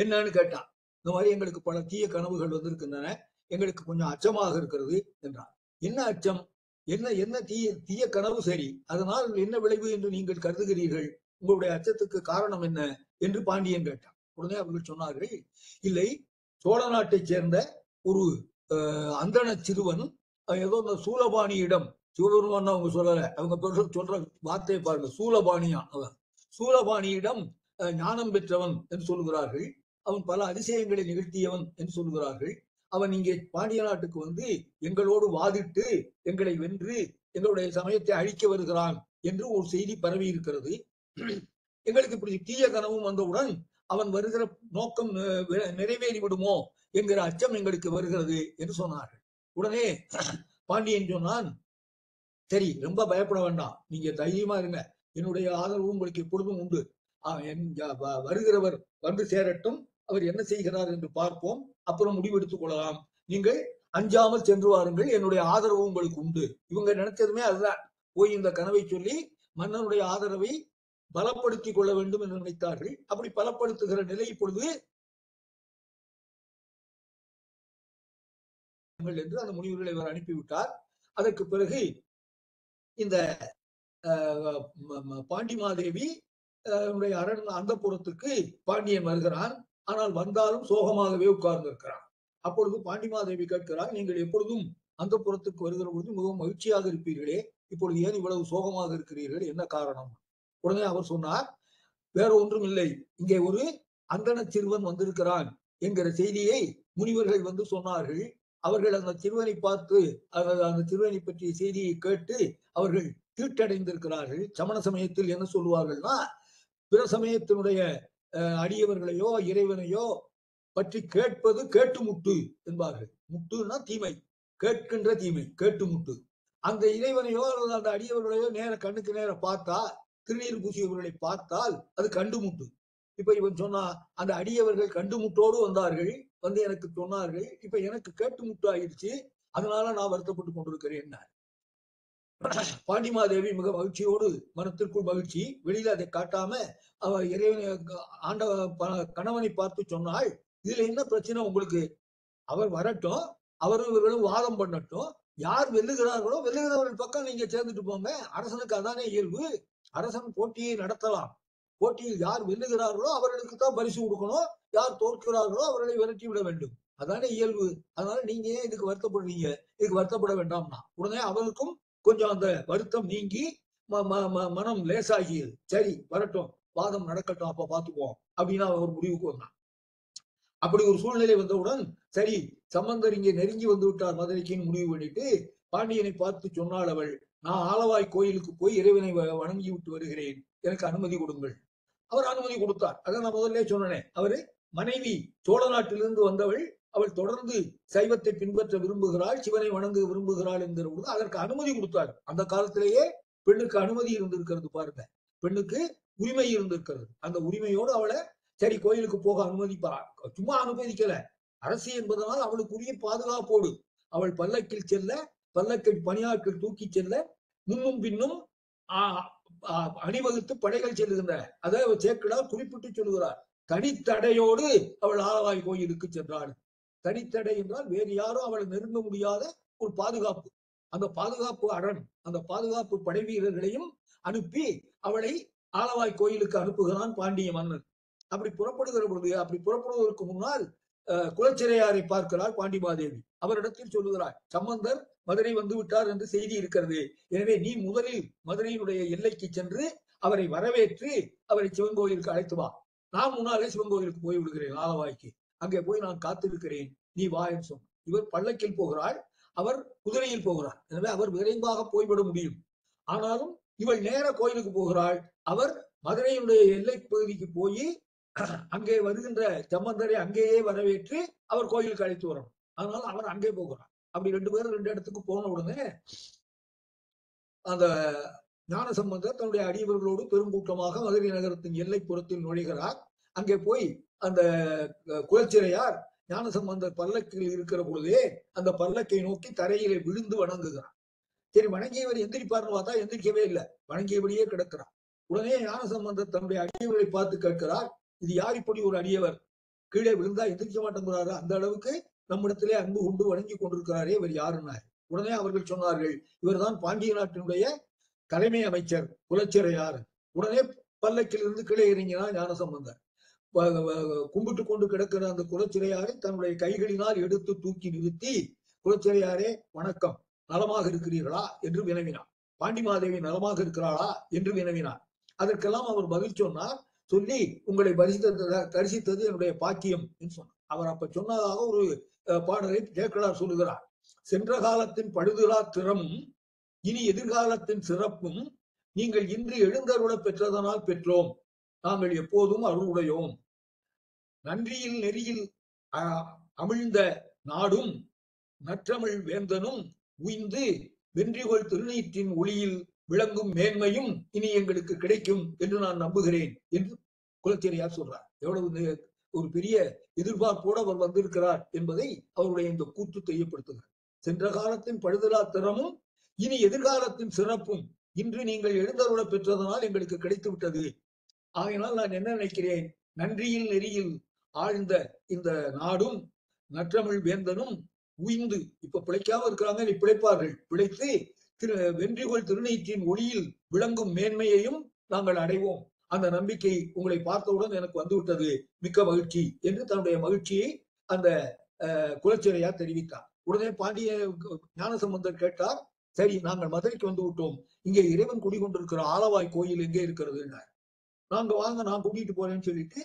என்னன்னு கேட்டான். இந்த மாதிரி எங்களுக்கு பல தீய கனவுகள் வந்திருக்கின்றன, எங்களுக்கு கொஞ்சம் அச்சமாக இருக்கிறது என்றார். என்ன அச்சம், என்ன தீய கனவு, சரி அதனால் என்ன விளைவு என்று நீங்கள் கருதுகிறீர்கள், உங்களுடைய அச்சத்துக்கு காரணம் என்ன என்று பாண்டியன் கேட்டான். உடனே அவர்கள் சொன்னார்கள், இல்லை, சோழ நாட்டை சேர்ந்த ஒரு அந்தண சிறுவன் ஏதோ இந்த சூலபாணியிடம், சிவபெருமான் அவங்க சொல்லல, அவங்க சொல்ற வார்த்தையை பாருங்க, சூலபாணியா, அவன் சூலபாணியிடம் ஞானம் பெற்றவன் என்று சொல்லுகிறார்கள். அவன் பல அதிசயங்களை நிகழ்த்தியவன் என்று சொல்லுகிறார்கள். அவன் இங்கே பாண்டிய நாட்டுக்கு வந்து எங்களோடு வாதிட்டு எங்களை வென்று எங்களுடைய சமயத்தை அழிக்க வருகிறான் என்று ஒரு செய்தி பரவி இருக்கிறது. எங்களுக்கு இப்படி தீய கனவும் வந்தவுடன் அவன் வருகிற நோக்கம் நிறைவேறி விடுமோ என்கிற அச்சம் எங்களுக்கு வருகிறது என்று சொன்னார்கள். உடனே பாண்டியன் சொன்னான், சரி ரொம்ப பயப்பட வேண்டாம், நீங்க தைரியமா இருங்க, என்னுடைய ஆதரவு உங்களுக்கு எப்பொழுதும் உண்டு. வருகிறவர் வந்து சேரட்டும், அவர் என்ன செய்கிறார் என்று பார்ப்போம், அப்புறம் முடிவெடுத்துக் கொள்ளலாம். நீங்கள் அஞ்சாமல் சென்று வாருங்கள், என்னுடைய ஆதரவு உங்களுக்கு உண்டு. இவங்க நினைச்சதுமே அதுதான். போய் இந்த கனவை சொல்லி மன்னனுடைய ஆதரவை பலப்படுத்திக் கொள்ள வேண்டும் என்று நினைத்தார்கள். அப்படி பலப்படுத்துகிற நிலை இப்பொழுது என்று அந்த முனிவர்களை அவர் அனுப்பிவிட்டார். அதற்கு பிறகு இந்த பாண்டிமாதேவி அந்த புறத்துக்கு பாண்டியன் வருகிறான். ஆனால் வந்தாலும் சோகமாகவே உட்கார்ந்து இருக்கிறான். அப்பொழுது பாண்டிமாதேவி கேட்கிறார், நீங்கள் எப்பொழுதும் அந்த புறத்துக்கு வருகிற பொழுது மிகவும் மகிழ்ச்சியாக இருப்பீர்களே, இப்பொழுது ஏன் இவ்வளவு சோகமாக இருக்கிறீர்கள், என்ன காரணம்? உடனே அவர் சொன்னார், வேற ஒன்றும் இல்லை, இங்கே ஒரு அந்தண சிறுவன் வந்திருக்கிறான் என்கிற செய்தியை முனிவர்கள் வந்து சொன்னார்கள். அவர்கள் அந்த சிறுவனை பார்த்து அந்த சிறுவனை பற்றிய செய்தியை கேட்டு அவர்கள் தீட்டடைந்திருக்கிறார்கள். சமண சமயத்தில் என்ன சொல்லுவார்கள்னா, பிற சமயத்தினுடைய அடியவர்களையோ இறைவனையோ பற்றி கேட்பது கேட்டு முட்டு என்பார்கள். முட்டுன்னா தீமை, கேட்கின்ற தீமை, கேட்டு முட்டு. அந்த இறைவனையோ அல்லது அந்த அடியவர்களையோ நேர கண்ணுக்கு நேர பார்த்தா, திருநீர் பூசியவர்களை பார்த்தால் அது கண்டுமுட்டு. இப்ப இவன் சொன்னா, அந்த அடியவர்கள் கண்டுமுட்டோடு வந்தார்கள், வந்து எனக்கு சொன்னார்கள். இப்ப எனக்கு கேட்டு முட்டு ஆயிடுச்சு, அதனால நான் வருத்தப்பட்டு கொண்டிருக்கிறேன். பாண்டிமாதேவி மிக மகிழ்ச்சியோடு, மனத்திற்குள் மகிழ்ச்சி, வெளியில அதை காட்டாம அவ இறைவனை ஆண்ட கணவனை பார்த்து சொன்னாள், இதுல என்ன பிரச்சனை உங்களுக்கு? அவர் வரட்டும், அவரும் இவர்களும் வாதம் பண்ணட்டும், யார் வெல்லுகிறார்களோ வெல்லுகிறவர்கள் பக்கம் நீங்க சேர்ந்துட்டு போங்க. அரசனுக்கு அதானே இயல்பு. அரசன் போட்டியை நடத்தலாம். போட்டியில் யார் வெல்லுகிறார்களோ அவர்களுக்கு தான் பரிசு கொடுக்கணும், யார் தோற்கிறார்களோ அவர்களை விரட்டி விட வேண்டும். அதானே இயல்பு. அதனால நீங்க ஏன் இதுக்கு வருத்தப்படுறீங்க? இதுக்கு வருத்தப்பட வேண்டாம்னா உடனே அவருக்கும் கொஞ்சம் அந்த வருத்தம் நீங்கி மனம் லேசாகியது. சரி வரட்டும், வாதம் நடக்கட்டும், அப்ப பாத்துக்குவோம் அப்படின்னு அவர் ஒரு முடிவுக்கு வந்தான். அப்படி ஒரு சூழ்நிலை வந்தவுடன் சரி சம்பந்தர் இங்கே நெருங்கி வந்து விட்டார் மதுரைக்குன்னு முடிவு பண்ணிட்டு பாண்டியனை பார்த்து சொன்னாள் அவள், நான் ஆலவாய் கோயிலுக்கு போய் இறைவனை வணங்கி விட்டு வருகிறேன், எனக்கு அனுமதி கொடுங்கள். அவர் அனுமதி கொடுத்தார். அதான் நான் முதல்ல சொன்னேன், அவரு மனைவி சோழ நாட்டிலிருந்து வந்தவள், அவள் தொடர்ந்து சைவத்தை பின்பற்ற விரும்புகிறாள், சிவனை வணங்க விரும்புகிறாள் என்கிற பொழுது அதற்கு அனுமதி கொடுத்தார். அந்த காலத்திலேயே பெண்ணுக்கு அனுமதி இருந்திருக்கிறது பாருங்க, பெண்ணுக்கு உரிமை இருந்திருக்கிறது. அந்த உரிமையோடு அவளை சரி கோயிலுக்கு போக அனுமதிப்பார். சும்மா அனுமதிக்கல, அரசு என்பதனால் அவளுக்குரிய பாதுகாப்போடு அவள் பல்லக்கில் செல்ல, பல்லக்கில் பணியாட்கள் தூக்கி செல்ல, முன்னும் பின்னும் அணிவகுத்து படைகள் செல்லுகின்றன. அதை சேக்கிழார் குறிப்பிட்டு சொல்லுகிறார். தனித்தடையோடு அவள் ஆலவாய் கோயிலுக்கு சென்றாள். தனித்தடை என்றால் வேறு யாரும் அவளை நெருங்க முடியாத ஒரு பாதுகாப்பு. அந்த பாதுகாப்பு அரண், அந்த பாதுகாப்பு படை வீரர்களையும் அனுப்பி அவளை ஆலவாய் கோயிலுக்கு அனுப்புகிறான் பாண்டிய மன்னன். அப்படி புறப்படுகிற பொழுது, அப்படி புறப்படுவதற்கு முன்னால் குலச்சிறையாரை பார்க்கிறார் பாண்டிமாதேவி. அவரிடத்தில் சொல்லுகிறார், சம்பந்தர் மதுரை வந்து விட்டார் என்று செய்தி இருக்கிறது, எனவே நீ முதலில் மதுரையினுடைய எல்லைக்கு சென்று அவரை வரவேற்று அவரை சிவன் கோயிலுக்கு அழைத்து வா. நான் முன்னாலே சிவன் கோயிலுக்கு போய் விடுகிறேன், ஆலவாய்க்கு. அங்கே போய் நான் காத்திருக்கிறேன், நீ வா என்று சொன்ன. இவர் பல்லக்கில் போகிறாள், அவர் குதிரையில் போகிறார். எனவே அவர் விரைவாக போய்விட முடியும். ஆனாலும் இவள் நேர கோயிலுக்கு போகிறாள். அவர் மதுரையினுடைய எல்லை பகுதிக்கு போய் அங்கே வருகின்ற சம்பந்தரை அங்கேயே வரவேற்று அவர் கோயிலுக்கு அழைத்து வரணும். அதனால அவர் அங்கே போகிறார். அப்படி ரெண்டு பேரும் ரெண்டு இடத்துக்கு போன உடனே அந்த ஞான சம்பந்தர் தன்னுடைய அடியவர்களோடு பெருங்கூட்டமாக மதுரை நகரத்தின் எல்லைப்புறத்தில் நுழைகிறார். அங்கே போய் அந்த குலச்சிறையார் ஞான சம்பந்தர் பல்லக்கில் இருக்கிற பொழுதே அந்த பல்லக்கை நோக்கி தரையிலே விழுந்து வணங்குகிறார். சரி வணங்கியவர் எந்திரிப்பார்னு பார்த்தா எந்திரிக்கவே இல்லை, வணங்கியபடியே கிடக்கிறார். உடனே ஞான சம்பந்தர் தன்னுடைய அடியவர்களை பார்த்து கேட்கிறார், இது யார் இப்படி ஒரு அடியவர் கீழே விழுந்தா எந்திரிக்க மாட்டேங்கிறாரு, அந்த அளவுக்கு நம்மிடத்திலே அன்பு கொண்டு வணங்கி கொண்டிருக்கிறாரே, இவர் யாருன்னார். உடனே அவர்கள் சொன்னார்கள், இவர்தான் பாண்டிய நாட்டினுடைய தலைமை அமைச்சர் குலச்சிறையார். உடனே பல்லக்கில் இருந்து கீழே இறங்கினார் ஞானசம்பந்தர். கும்பிட்டு கொண்டு கிடக்கிற அந்த குலச்சிறையாரை தன்னுடைய கைகளினால் எடுத்து தூக்கி நிறுத்தி, குலச்சிறையாரே வணக்கம், நலமாக இருக்கிறீர்களா என்று வினவினார். பாண்டிமாதேவி நலமாக இருக்கிறாளா என்று வினவினார். அதற்கெல்லாம் அவர் பதில் சொன்னார். சொல்லி உங்களை தரிசித்தது என்னுடைய பாக்கியம் என்று சொன்னார். அவர் அப்ப சொன்னதாக ஒரு பாடலை சேக்கிழார் சொல்லுகிறார். சென்ற காலத்தின் பழுதுலா திறமும் இனி எதிர்காலத்தின் சிறப்பும் நீங்கள் இன்று எழுந்தருள பெற்றதனால் பெற்றோம், நாங்கள் எப்போதும் அருளுடையோம். நன்றியில் நெறியில் அமிழ்ந்த நாடும் நற்றமிழ் வேந்தனும் உய்ந்து வென்றிகொள் திருநீற்றின் ஒளியில் விளங்கும் மேன்மையும் இனி எங்களுக்கு கிடைக்கும் என்று நான் நம்புகிறேன் என்று குலச்சிறையார் சொல்றார். எவ்வளவு ஒரு பெரிய எதிர்பார்ப்போடு அவர் வந்திருக்கிறார் என்பதை அவருடைய இந்த கூற்று தெரியப்படுத்துகிறார். சென்ற காலத்தின் பழுதலா திறமும் இனி எதிர்காலத்தின் சிறப்பும் இன்று நீங்கள் எழுந்தருள பெற்றதனால் எங்களுக்கு கிடைத்து விட்டது. ஆகையினால் நான் என்ன நினைக்கிறேன், நன்றியில் நெறியில் ஆழ்ந்த இந்த நாடும் நற்றமிழ் வேந்தனும் உய்ந்து, இப்ப பிழைக்காம இருக்கிறாங்க, நீ பிழைப்பார்கள், பிழைத்து வென்றிகொள் திருநீற்றின் ஒளியில் விளங்கும் மேன்மையையும் நாங்கள் அடைவோம். அந்த நம்பிக்கை உங்களை பார்த்தவுடன் எனக்கு வந்துவிட்டது, மிக்க மகிழ்ச்சி என்று தன்னுடைய மகிழ்ச்சியை அந்த குலச்சிறையார் தெரிவித்தார். உடனே பாண்டிய ஞானசம்பந்தர் கேட்டார், சரி நாங்கள் மதுரைக்கு வந்து விட்டோம், இங்கே இறைவன் குடிகொண்டிருக்கிற ஆலவாய் கோயில் எங்கே இருக்கிறது? நாங்க வாங்க, நான் கூட்டிட்டு போறேன்னு சொல்லிட்டு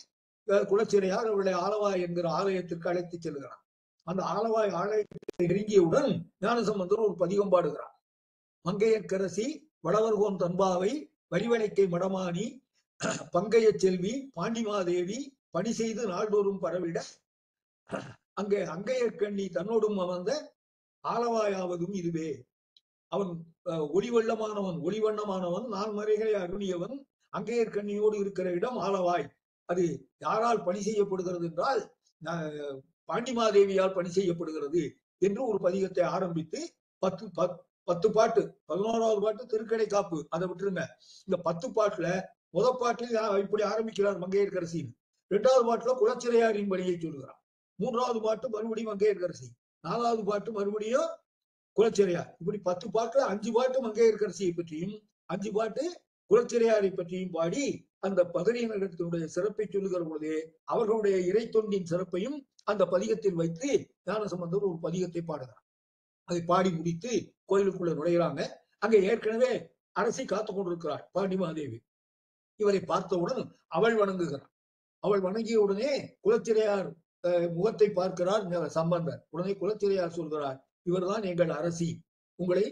குலச்சிறையார் அவருடைய ஆலவாய் என்கிற ஆலயத்திற்கு அழைத்து செல்கிறார். அந்த ஆலவாய் ஆலயத்தை நெருங்கியவுடன் ஞானசம்பந்தர் ஒரு பதிகம் பாடுகிறார். மங்கையர்க்கரசி வளவர்கோன் தன்பாவை வரிவனைக்கை மடமானி பங்கைய செல்வி பாண்டிமாதேவி பணி செய்து நாள்தோறும் பரவிட அங்கே அங்கையர்கண்ணி தன்னோடும் அமர்ந்த ஆலவாயாவதும் இதுவே. அவன் ஒளிவெள்ளமானவன், ஒளிவண்ணமானவன், நான்மறைகளை அருளியவன், அங்கேயர் கண்ணியோடு இருக்கிற இடம் ஆலவாய். அது யாரால் பணி செய்யப்படுகிறது என்றால் பாண்டிமாதேவியால் பணி செய்யப்படுகிறது என்று ஒரு பதிகத்தை ஆரம்பித்து 10 பாட்டு, 11வது பாட்டு திருக்கடை காப்பு, அதை விட்டுருங்க. இந்த 10 பாட்டுல முதல் பாட்டில் இப்படி ஆரம்பிக்கிறார் மங்கையர்க்கரசி, 2வது பாட்டுல குலச்சிறையாரின் பணியை சொல்கிறார், 3வது பாட்டு மறுபடியும் மங்கையர்க்கரசி, 4வது பாட்டு மறுபடியும் குலச்சிறையார். இப்படி 10 பாட்டுல 5 பாட்டு மங்கையர்க்கரசியை பற்றியும் 5 பாட்டு குலச்சிறையாரை பற்றியும் பாடி அந்த பதறியினத்தினுடைய சிறப்பை சொல்லுகிற பொழுதே அவர்களுடைய இறை தொண்டின் சிறப்பையும் அந்த பதிகத்தில் வைத்து ஞானசம்பந்தர் ஒரு பதிகத்தை பாடுகிறார். அதை பாடி முடித்து கோயிலுக்குள்ள நுழைகிறாங்க. அங்க ஏற்கனவே அரசி காத்து கொண்டிருக்கிறாள் பாண்டிமாதேவி. இவரை பார்த்தவுடன் அவள் வணங்குகிறார். அவள் வணங்கிய உடனே குலச்சிறையார் முகத்தை பார்க்கிறார் சம்பந்தர். உடனே குலச்சிறையார் சொல்கிறார், இவர்தான் எங்கள் அரசி, உங்களை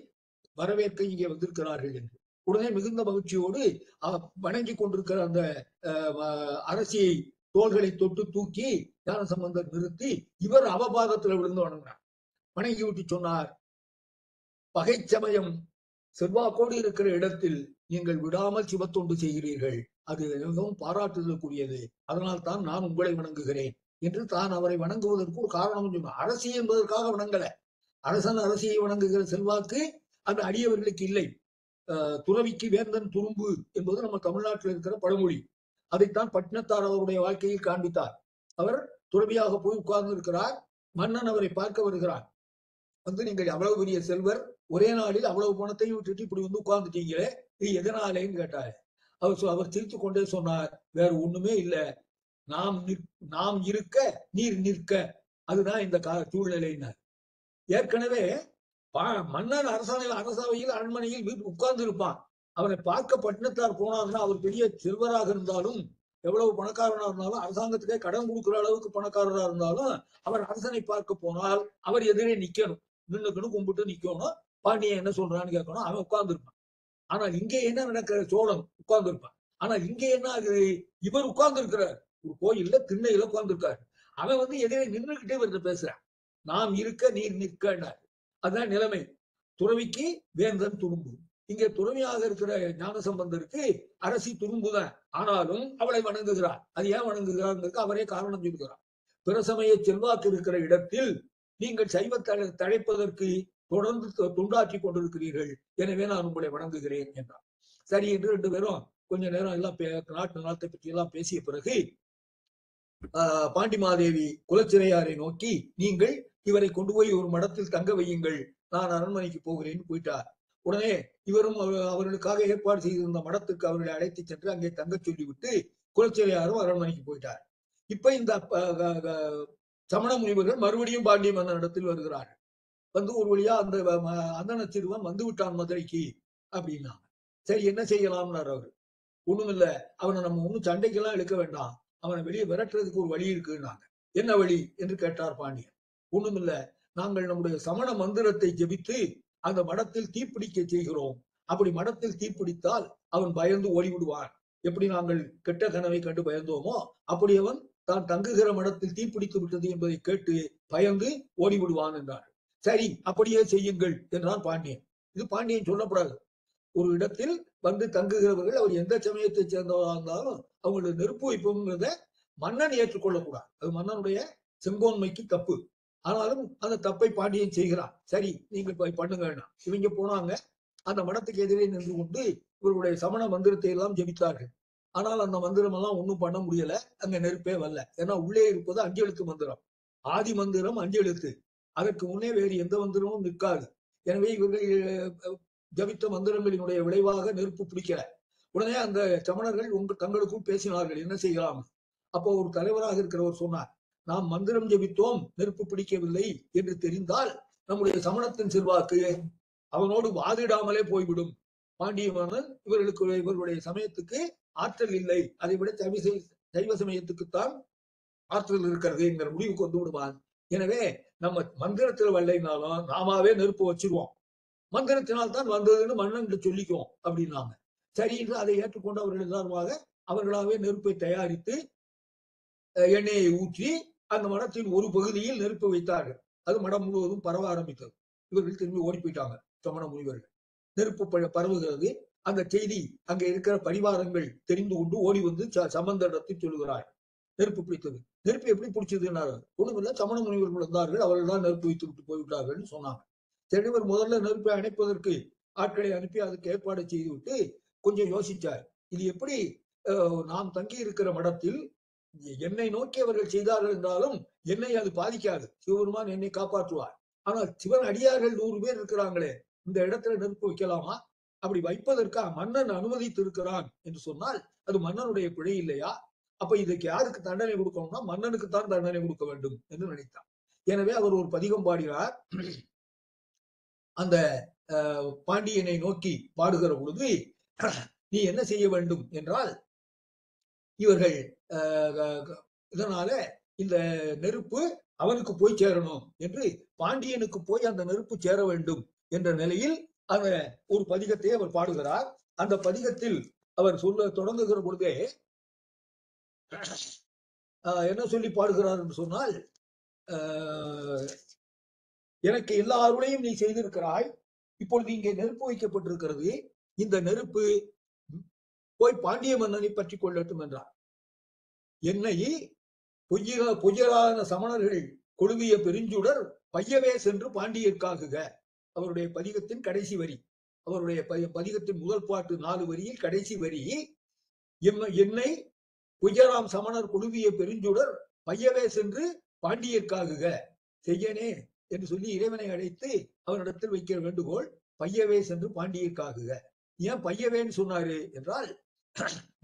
வரவேற்க இங்கே வந்திருக்கிறார்கள் என்று. உடனே மிகுந்த மகிழ்ச்சியோடு வணங்கி கொண்டிருக்கிற அந்த அரசியை தோள்களை தொட்டு தூக்கி ஞானசம்பந்தர் நிறுத்தி இவர் அவபாதத்தில் விழுந்து வணங்கினார். வணங்கி விட்டு சொன்னார், பகை சமயம் செல்வாக்கோடு இருக்கிற இடத்தில் நீங்கள் விடாமல் சிவத்தொண்டு செய்கிறீர்கள், அது மிகவும் பாராட்டுதலுக்குரியது, அதனால் தான் நான் உங்களை வணங்குகிறேன் என்று தான் அவரை வணங்குவதற்கு ஒரு காரணம் சொன்னார். அரசி என்பதற்காக வணங்கல, அரசன் அரசியை வணங்குகிற செல்வாக்கு அந்த அடியவர்களுக்கு இல்லை. துறவிக்கு வேந்தன் துரும்பு என்பது நம்ம தமிழ்நாட்டில் இருக்கிற பழமொழி. அதைத்தான் பட்டினத்தார் அவருடைய வாழ்க்கையில் காண்பித்தார். அவர் துறவியாக போய் உட்கார்ந்து இருக்கிறார். மன்னன் அவரை பார்க்க வருகிறார். வந்து நீங்கள் அவ்வளவு பெரிய செல்வர், ஒரே நாளில் அவ்வளவு பணத்தையும் விட்டுட்டு இப்படி வந்து உட்கார்ந்துட்டீங்களே, இது எதனாலேன்னு கேட்டாரு. அவர் சிரித்து கொண்டே சொன்னார், வேற ஒண்ணுமே இல்ல, நாம் இருக்க நீர் நிற்க, அதுதான் இந்த சூழ்நிலையினர். ஏற்கனவே மன்னர் அரசவையில் அரண்மனையில் வீட்டு உட்கார்ந்து இருப்பான். அவனை பார்க்க பட்டினத்தார் போனார்னா அவர் பெரிய செல்வராக இருந்தாலும், எவ்வளவு பணக்காரனா இருந்தாலும், அரசாங்கத்துக்கே கடன் கொடுக்குற அளவுக்கு பணக்காரராக இருந்தாலும், அவர் அரசனை பார்க்க போனால் அவர் எதிரே நிக்கணும், நின்னுக்கணும், கும்பிட்டு நிக்கணும், பாண்டியன் என்ன சொல்றான்னு கேட்கணும், அவன் உட்கார்ந்து இருப்பான். ஆனால் இங்கே என்ன நடக்கிற, சோழன் உட்கார்ந்து இருப்பான். ஆனா இங்கே என்ன ஆகுது, இவர் உட்கார்ந்து இருக்கிறார், ஒரு கோயில்ல திண்ணையில உட்கார்ந்து இருக்காரு. அவன் வந்து எதிரே நின்றுகிட்டே இவர்கிட்ட பேசுறான், நாம் இருக்க நீர் நிற்க. அதுதான் நிலைமை. துறவிக்கு வேந்தன் துரும்பு. இங்கே துறவியாக இருக்கிற ஞானசம்பந்தருக்கு அரசி துரும்புதான், ஆனாலும் அவளை வணங்குகிறார். அது ஏன் வணங்குகிறார் அவரே காரணம் சொல்கிறார். பிற சமய செல்வாக்கு இருக்கிற இடத்தில் நீங்கள் சைவ தழைப்பதற்கு தொடர்ந்து தொண்டாற்றி கொண்டிருக்கிறீர்கள், எனவே நான் உங்களை வணங்குகிறேன் என்றார். சரி என்று 2 பேரும் கொஞ்ச நேரம் எல்லாம் நாட்டு நாட்டை பற்றி எல்லாம் பேசிய பிறகு பாண்டிமாதேவி குலச்சிறையாரை நோக்கி, நீங்கள் இவரை கொண்டு போய் ஒரு மடத்தில் தங்க வையுங்கள், நான் அரண்மனைக்கு போகிறேன்னு போயிட்டார். உடனே இவரும் அவர்களுக்காக ஏற்பாடு செய்திருந்த மடத்துக்கு அவர்களை அழைத்து சென்று அங்கே தங்க சொல்லிவிட்டு குலச்சிறையாரும் அரண்மனைக்கு போயிட்டார். இப்ப இந்த சமண முனிவர்கள் மறுபடியும் பாண்டிய மன்னனிடத்தில் வருகிறார்கள். வந்து ஒரு வழியா அந்த அந்தன சிறுவன் வந்து விட்டான் மதுரைக்கு அப்படின்னாங்க. சரி, என்ன செய்யலாம்னார் அவரு. ஒண்ணுமில்ல, அவனை நம்ம ஒண்ணும் சண்டைக்கெல்லாம் இழுக்க வேண்டாம், அவனை வெளியே விரட்டுறதுக்கு ஒரு வழி இருக்குன்னாங்க. என்ன வழி என்று கேட்டார் பாண்டியன். ஒண்ணுமில்ல, நாங்கள் நம்முடைய சமண மந்திரத்தை ஜெபித்து அந்த மடத்தில் தீப்பிடிக்க செய்கிறோம். அப்படி மடத்தில் தீப்பிடித்தால் அவன் பயந்து ஓடிவிடுவான். எப்படி நாங்கள் கெட்ட கனவை கண்டு பயந்தோமோ அப்படி அவன் தான் தங்குகிற மடத்தில் தீப்பிடித்து விட்டது என்பதை கேட்டு பயந்து ஓடிவிடுவான் என்றார். சரி, அப்படியே செய்யுங்கள் என்றான் பாண்டியன். இது பாண்டியன் சொல்லப்படாது. ஒரு இடத்தில் வந்து தங்குகிறவர்கள் அவர் எந்த சமயத்தை சேர்ந்தவராக இருந்தாலும் அவங்களுடைய நெருப்பு வைப்போங்கிறத மன்னன் ஏற்றுக்கொள்ளக்கூடாது. அது மன்னனுடைய செங்கோன்மைக்கு தப்பு. ஆனாலும் அந்த தப்பை பாண்டியன் செய்கிறான். சரி, நீங்க பண்ணுங்க. இவங்க போனாங்க, அந்த மடத்துக்கு எதிரே நின்று கொண்டு இவருடைய சமண மந்திரத்தை எல்லாம் ஜெபித்தார்கள். ஆனால் அந்த மந்திரம் எல்லாம் ஒண்ணும் பண்ண முடியல, அங்க நெருப்பே வரல. ஏன்னா உள்ளே இருப்பது 5 எழுத்து மந்திரம், ஆதி மந்திரம் 5 எழுத்து. அதற்கு முன்னே வேறு எந்த மந்திரமும் நிற்காது. எனவே இவர்கள் ஜபித்த மந்திரங்களினுடைய விளைவாக நெருப்பு பிடிக்கல. உடனே அந்த சமணர்கள் தங்களுக்குள் பேசினார்கள், என்ன செய்யலாம். அப்போ ஒரு தலைவராக இருக்கிறவர் சொன்னார், நாம் மந்திரம் ஜபித்தோம், நெருப்பு பிடிக்கவில்லை என்று தெரிந்தால் நம்முடைய சமணத்தின் செல்வாக்கு அவனோடு வாதிடாமலே போய்விடும். பாண்டிய மன்னன் இவர்களுடைய சமயத்துக்கு ஆற்றல் இல்லை, அதை விட சைவ சமயத்துக்குத்தான் ஆற்றல் இருக்கிறது என்கிற முடிவுக்கு வந்து விடுவான். எனவே நம்ம மந்திரத்தில் வரலைனாலும் நாமாவே நெருப்பு வச்சிருவோம், மந்திரத்தினால் தான் வந்ததுன்னு மன்னன் சொல்லிக்குவோம் அப்படின்னாங்க. சரி என்று அதை ஏற்றுக்கொண்டு அவர்கள் எல்லாருமாக அவர்களாகவே நெருப்பை தயாரித்து எண்ணெயை ஊற்றி அந்த மடத்தின் ஒரு பகுதியில் நெருப்பு வைத்தார்கள். அது மடம் முழுவதும் பரவ ஆரம்பித்தது. இவர்கள் திரும்பி ஓடி போயிட்டாங்க. சமண முனிவர்கள். நெருப்பு பரவுகிறது. அந்த செய்தி அங்க இருக்கிற பரிவாரங்கள் தெரிந்து கொண்டு ஓடி வந்து சம்பந்தத்தை சொல்லுகிறார். நெருப்பு பிடித்தது. நெருப்பு எப்படி பிடிச்சதுன்னாரு. ஒண்ணுமில்ல, சமண முனிவர்கள் வந்தார்கள், அவர்கள் தான் நெருப்பு வைத்து விட்டு போய்விட்டார்கள் சொன்னாங்க. தெளிவர் முதல்ல நெருப்பை அணைப்பதற்கு ஆட்களை அனுப்பி அதுக்கு ஏற்பாடு செய்து விட்டு கொஞ்சம் யோசிச்சார். இது எப்படி நாம் தங்கி இருக்கிற மடத்தில் என்னை நோக்கி அவர்கள் செய்தார்கள் என்றாலும் என்னை அது பாதிக்காது. சிவபெருமான் என்னை காப்பாற்றுவார். ஆனால் சிவன் அடியார்கள் 100 பேர் இருக்கிறாங்களே, இந்த இடத்துல நெருப்பு வைக்கலாமா? அப்படி வைப்பதற்காக மன்னன் அனுமதித்து இருக்கிறான் என்று சொன்னால் அது மன்னனுடைய பிழை இல்லையா? அப்ப இதுக்கு யாருக்கு தண்டனை கொடுக்கணும்னா மன்னனுக்குத்தான் தண்டனை கொடுக்க வேண்டும் என்று நினைத்தார். எனவே அவர் ஒரு பதிகம் பாடினார். அந்த பாண்டியனை நோக்கி பாடுகிற பொழுது, நீ என்ன செய்ய வேண்டும் என்றால், இவர்கள் இதனால இந்த நெருப்பு அவனுக்கு போய் சேரணும் என்று, பாண்டியனுக்கு போய் அந்த நெருப்பு சேர வேண்டும் என்ற நிலையில் அந்த ஒரு பதிகத்தை அவர் பாடுகிறார். அந்த பதிகத்தில் அவர் சொல்ல தொடங்குகிற பொழுதே என்ன சொல்லி பாடுகிறார் என்று சொன்னால், எனக்கு எல்லா அருளையும் நீ செய்திருக்கிறாய், இப்பொழுது இங்கே நெருப்பு வைக்கப்பட்டிருக்கிறது, இந்த நெருப்பு போய் பாண்டிய மன்னனை பற்றி கொள்ளட்டும் என்றார். என்னை பொய்யரான சமணர்கள் கொழுவிய பெருஞ்சுடர் பையவே சென்று பாண்டியர்க்காகுக. அவருடைய பதிகத்தின் கடைசி வரி, அவருடைய பதிகத்தின் முதல் பாட்டு 4 வரியில் கடைசி வரி, என்னை பொய்யராம் சமணர் கொழுவிய பெருஞ்சுடர் பையவே சென்று பாண்டியர்க்காகுக செய்யனே என்று சொல்லி இறைவனை அழைத்து அவரிடத்தில் வைக்கிற வேண்டுகோள், பையவே சென்று பாண்டியர்க்காகுக. ஏன் பையவேன்னு சொன்னாரு என்றால்,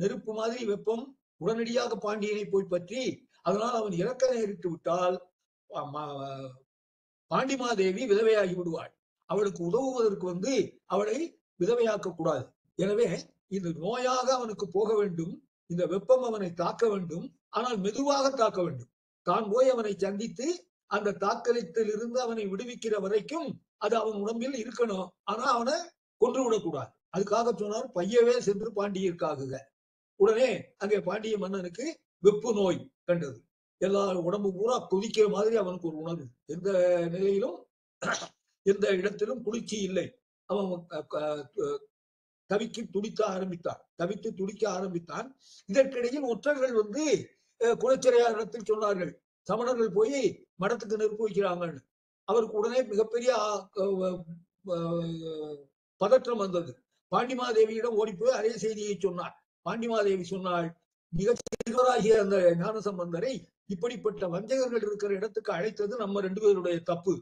நெருப்பு மாதிரி வெப்பம் உடனடியாக பாண்டியனை போய் பற்றி அதனால் அவன் இறக்க நேரிட்டு விட்டால் பாண்டிமாதேவி விதவையாகி விடுவாள். அவளுக்கு உதவுவதற்கு அவளை விதவையாக்க கூடாது. எனவே இந்த நோயாக அவனுக்கு போக வேண்டும், இந்த வெப்பம் அவனை தாக்க வேண்டும், ஆனால் மெதுவாக தாக்க வேண்டும். தான் போய் அவனை சந்தித்து அந்த தாக்கலத்தில் இருந்து அவனை விடுவிக்கிற வரைக்கும் அது அவன் உடம்பில் இருக்கணும். ஆனா அவனை கொன்று விடக்கூடாது. அதுக்காக சொன்னார், பையவே சென்று பாண்டியர்க்காகுக. உடனே அங்கே பாண்டிய மன்னனுக்கு வெப்பு நோய் கண்டது. எல்லா உடம்பு பூரா கொதிக்கிற மாதிரி அவனுக்கு ஒரு உணர்வு. எந்த நிலையிலும் எந்த இடத்திலும் குளிர்ச்சி இல்லை. அவன் தவித்து துடிக்க ஆரம்பித்தான். இதற்கிடையில் ஒற்றர்கள் குலச்சிறையாரிடத்தில் சொன்னார்கள், சமணர்கள் போய் மடத்துக்கு நெருப்பு வைக்கிறாங்கன்னு. அவருக்கு உடனே மிகப்பெரிய பதற்றம் வந்தது. பாண்டிமாதேவியிடம் ஓடி போய் அதே செய்தியை சொன்னார். பாண்டிமாதேவி சொன்னாள், மிக சிறுவராகிய அந்த ஞானசம்பந்தரை இப்படிப்பட்ட வஞ்சகர்கள் இருக்கிற இடத்துக்கு அழைத்தது நம்ம 2 பேருடைய தப்பு.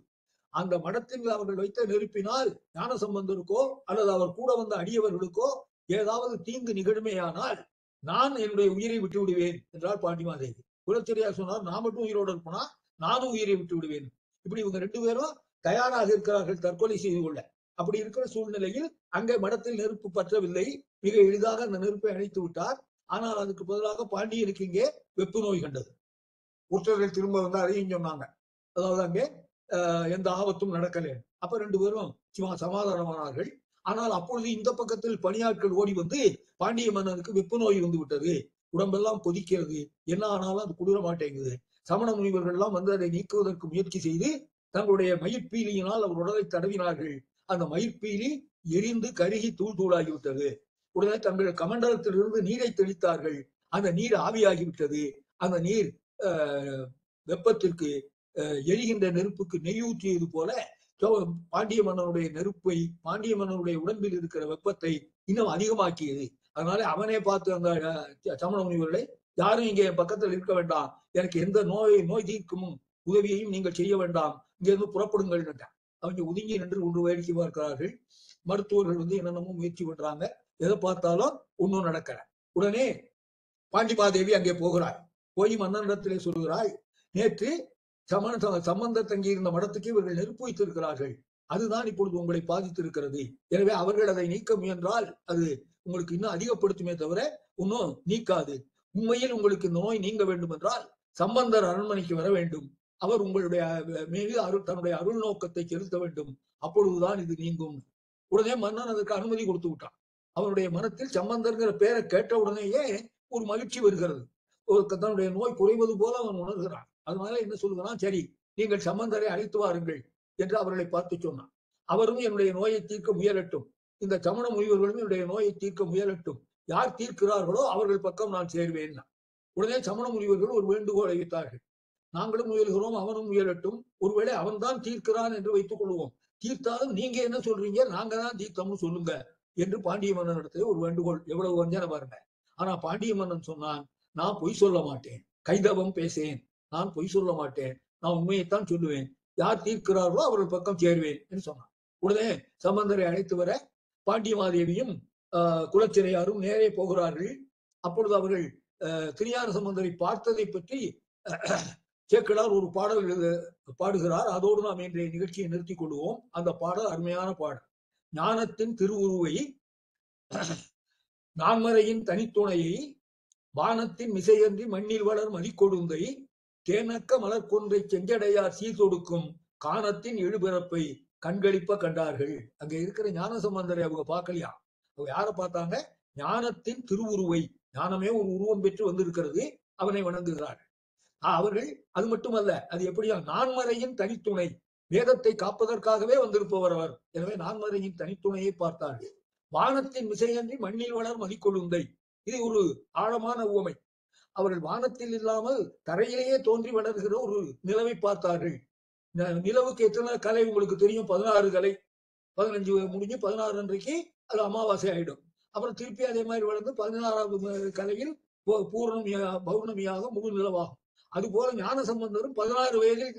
அந்த மடத்தில் அவர்கள் வைத்த நெருப்பினால் ஞானசம்பந்தருக்கோ அல்லது அவர் கூட வந்த அடியவர்களுக்கோ ஏதாவது தீங்கு நிகழ்மையானால் நான் என்னுடைய உயிரை விட்டு விடுவேன் என்றார் பாண்டிமாதேவி. குலச்சிறையார் சொன்னார், நான் மட்டும் உயிரோடு இருப்பனா, நானும் உயிரை விட்டு விடுவேன். இப்படி இவங்க 2 பேரும் தயாராக இருக்கிறார்கள் தற்கொலை செய்து கொள்ள. அப்படி இருக்கிற சூழ்நிலையில் அங்கே மடத்தில் நெருப்பு பற்றவில்லை. மிக எளிதாக அந்த நெருப்பை அணைத்து விட்டார். ஆனால் அதுக்கு பதிலாக பாண்டியனுக்கு இங்கே வெப்பு நோய் கண்டது. ஒற்றர்கள் திரும்ப அதையும் சொன்னாங்க, அதாவது அங்கே எந்த ஆபத்தும் நடக்கல. அப்ப 2 பேரும் சமாதானமானார்கள். ஆனால் அப்பொழுது இந்த பக்கத்தில் பணியாட்கள் ஓடி வந்து, பாண்டிய மன்னனுக்கு வெப்பு நோய் வந்து விட்டது, உடம்பெல்லாம் கொதிக்கிறது, என்ன ஆனாலும் அது குளிர மாட்டேங்குது. சமண முனிவர்கள் எல்லாம் அதை நீக்குவதற்கு முயற்சி செய்து தங்களுடைய மயிர்பீலியினால் அவர் உடலை தடவினார்கள். அந்த மயிர்பீலி எரிந்து கருகி தூள் தூளாகிவிட்டது. உடனே தங்கள் கமண்டலத்திலிருந்து நீரை தெளித்தார்கள். அந்த நீர் ஆவியாகிவிட்டது. அந்த நீர் வெப்பத்திற்கு எரிகின்ற நெருப்புக்கு நெய் ஊற்றியது போல பாண்டிய மன்னனுடைய நெருப்பை, பாண்டிய மன்னனுடைய உடம்பில் இருக்கிற வெப்பத்தை இன்னும் அதிகமாக்கியது. அதனால அவனே பார்த்து அந்த சமண முனிவர்களை, யாரும் இங்கே என் பக்கத்தில் இருக்க வேண்டாம், எனக்கு எந்த நோய் தீர்க்கும் உதவியையும் நீங்கள் செய்ய வேண்டாம், இங்க இருந்து புறப்படுங்கள். அவங்க ஒதுங்கி நின்று ஒன்று வேடிக்கை பார்க்கிறார்கள். மருத்துவர்கள் என்னென்னமோ முயற்சி பண்றாங்க, எதை பார்த்தாலும் ஒன்னும் நடக்கல. உடனே பாண்டிமாதேவி அங்கே போகிறாள். போய் மன்னனிடத்திலே சொல்கிறாள், நேற்று சம்பந்தர் தங்கியிருந்த மடத்துக்கு இவர்கள் நெருப்பு வைத்திருக்கிறார்கள், அதுதான் இப்பொழுது உங்களை பாதித்திருக்கிறது. எனவே அவர்கள் அதை நீக்க முயன்றால் அது உங்களுக்கு இன்னும் அதிகப்படுத்துமே தவிர இன்னும் நீக்காது. உண்மையில் உங்களுக்கு நோய் நீங்க வேண்டும் என்றால் சம்பந்தர் அரண்மனைக்கு வர வேண்டும், அவர் உங்களுடைய மீது தன்னுடைய அருள் நோக்கத்தை செலுத்த வேண்டும், அப்பொழுதுதான் இது நீங்கும். உடனே மன்னன் அதற்கு அனுமதி கொடுத்து விட்டான். அவனுடைய மனத்தில் சம்பந்தர்ங்கிற பெயரை கேட்ட உடனேயே ஒரு மகிழ்ச்சி வருகிறது. தன்னுடைய நோய் குறைவது போல அவன் உணர்கிறான். அதனால என்ன சொல்லுகிறான், சரி நீங்கள் சம்பந்தரை அழைத்து வாருங்கள் என்று அவர்களை பார்த்து சொன்னான். அவரும் என்னுடைய நோயை தீர்க்க முயலட்டும், இந்த சமண முனிவர்களும் என்னுடைய நோயை தீர்க்க முயலட்டும், யார் தீர்க்கிறார்களோ அவர்கள் பக்கம் நான் சேர்வேன். உடனே சமண முனிவர்கள் ஒரு வேண்டுகோளை வைத்தார்கள். நாங்களும் முயல்கிறோம், அவனும் முயலட்டும், ஒருவேளை அவன் தான் தீர்க்கிறான் என்று வைத்துக் கொள்வோம், தீர்த்தாலும் நீங்க என்ன சொல்றீங்க, நாங்க தான் தீர்த்தம்னு சொல்லுங்க என்று பாண்டிய மன்னன் இடத்துல ஒரு வேண்டுகோள். எவ்வளவு வஞ்சனை பாருங்க. ஆனா பாண்டிய மன்னன் சொன்னான், நான் பொய் சொல்ல மாட்டேன், கைதவம் பேசேன், நான் பொய் சொல்ல மாட்டேன், நான் உண்மையைத்தான் சொல்லுவேன், யார் தீர்க்கிறார்களோ அவர்கள் பக்கம் சேருவேன் என்று சொன்னான். உடனே சம்பந்தரை அழைத்து வர பாண்டியமாதேவியும் குலச்சிறையாரும் நேரே போகிறார்கள். அப்பொழுது அவர்கள் திருஞான சம்பந்தரை பார்த்ததை பற்றி சேக்கிழார் ஒரு பாடல் பாடுகிறார். அதோடு நாம் இன்றைய நிகழ்ச்சியை நிறுத்திக் கொள்வோம். அந்த பாடல் அருமையான பாடல். ஞானத்தின் திருவுருவை, நான்மறையின் தனித்துணையை, வானத்தின் மிசையன்றி மண்ணில் வளர் மதிக்கொடுந்தை, தேனக்க மலர்கொன்றை செஞ்சடையார் சீர்தொடுக்கும் காணத்தின் எழுபிறப்பை கண்களிப்ப கண்டார்கள். அங்க இருக்கிற ஞான சம்பந்தரை அவங்க பார்க்கலையா? அவங்க யாரை பார்த்தாங்க? ஞானத்தின் திருவுருவை, ஞானமே ஒரு உருவம் பெற்று வந்திருக்கிறது, அவனை வணங்குகிறார்கள். அவர்கள் அது மட்டுமல்ல, அது எப்படியா, நான்மறையின் தனித்துணை, வேதத்தை காப்பதற்காகவே வந்திருப்பவர் அவர். எனவே நான்மறையின் தனித்துணையை பார்த்தார்கள். வானத்தின் மிசையன்றி மண்ணில் வளர் மதிக்கொழுந்தை, இது ஒரு ஆழமான உவமை. அவர்கள் வானத்தில் இல்லாமல் தரையிலேயே தோன்றி வளர்கிற ஒரு நிலவை பார்த்தார்கள். நிலவுக்கு எத்தனை கலை உங்களுக்கு தெரியும்? 16 கலை. 15 முடிஞ்சு 16 அன்றைக்கு அது அமாவாசை ஆயிடும். அப்புறம் திருப்பி அதே மாதிரி வளர்ந்து 16வது கலையில் பௌர்ணமியாக முழு நிலவாகும். அது போல ஞான சம்பந்தரும் 16 வயதில்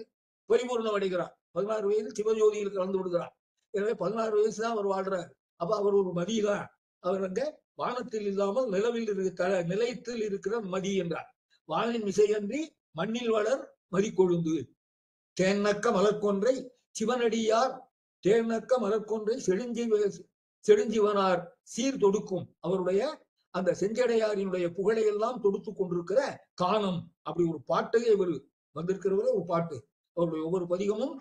பரிபூர்ணம் அடைகிறார். 16 வயதில் சிவஜோதியில் கலந்து விடுகிறார். எனவே 16 வயசு தான் அவர் வாழ்றார். அப்ப அவர் ஒரு மதிதான். அவர் அங்க வானத்தில் இல்லாமல் நிலவில் நிலையத்தில் இருக்கிற மதி என்றார். வானின் மிசையன்றி மண்ணில் வளர் மதிக்கொழுந்து, தேனக்க மலர்கொன்றை சிவனடியார், தேனக்க மலர்கொன்றை செடுஞ்சிவனார் சீர் தொடுக்கும், அவருடைய அந்த செஞ்சடையாரினுடைய புகழை எல்லாம் தொடுத்து கொண்டிருக்கிற காணம். அப்படி ஒரு பாட்டையே இவர் வந்திருக்கிறவரே ஒரு பாட்டு. அவருடைய ஒவ்வொரு பதிகமும்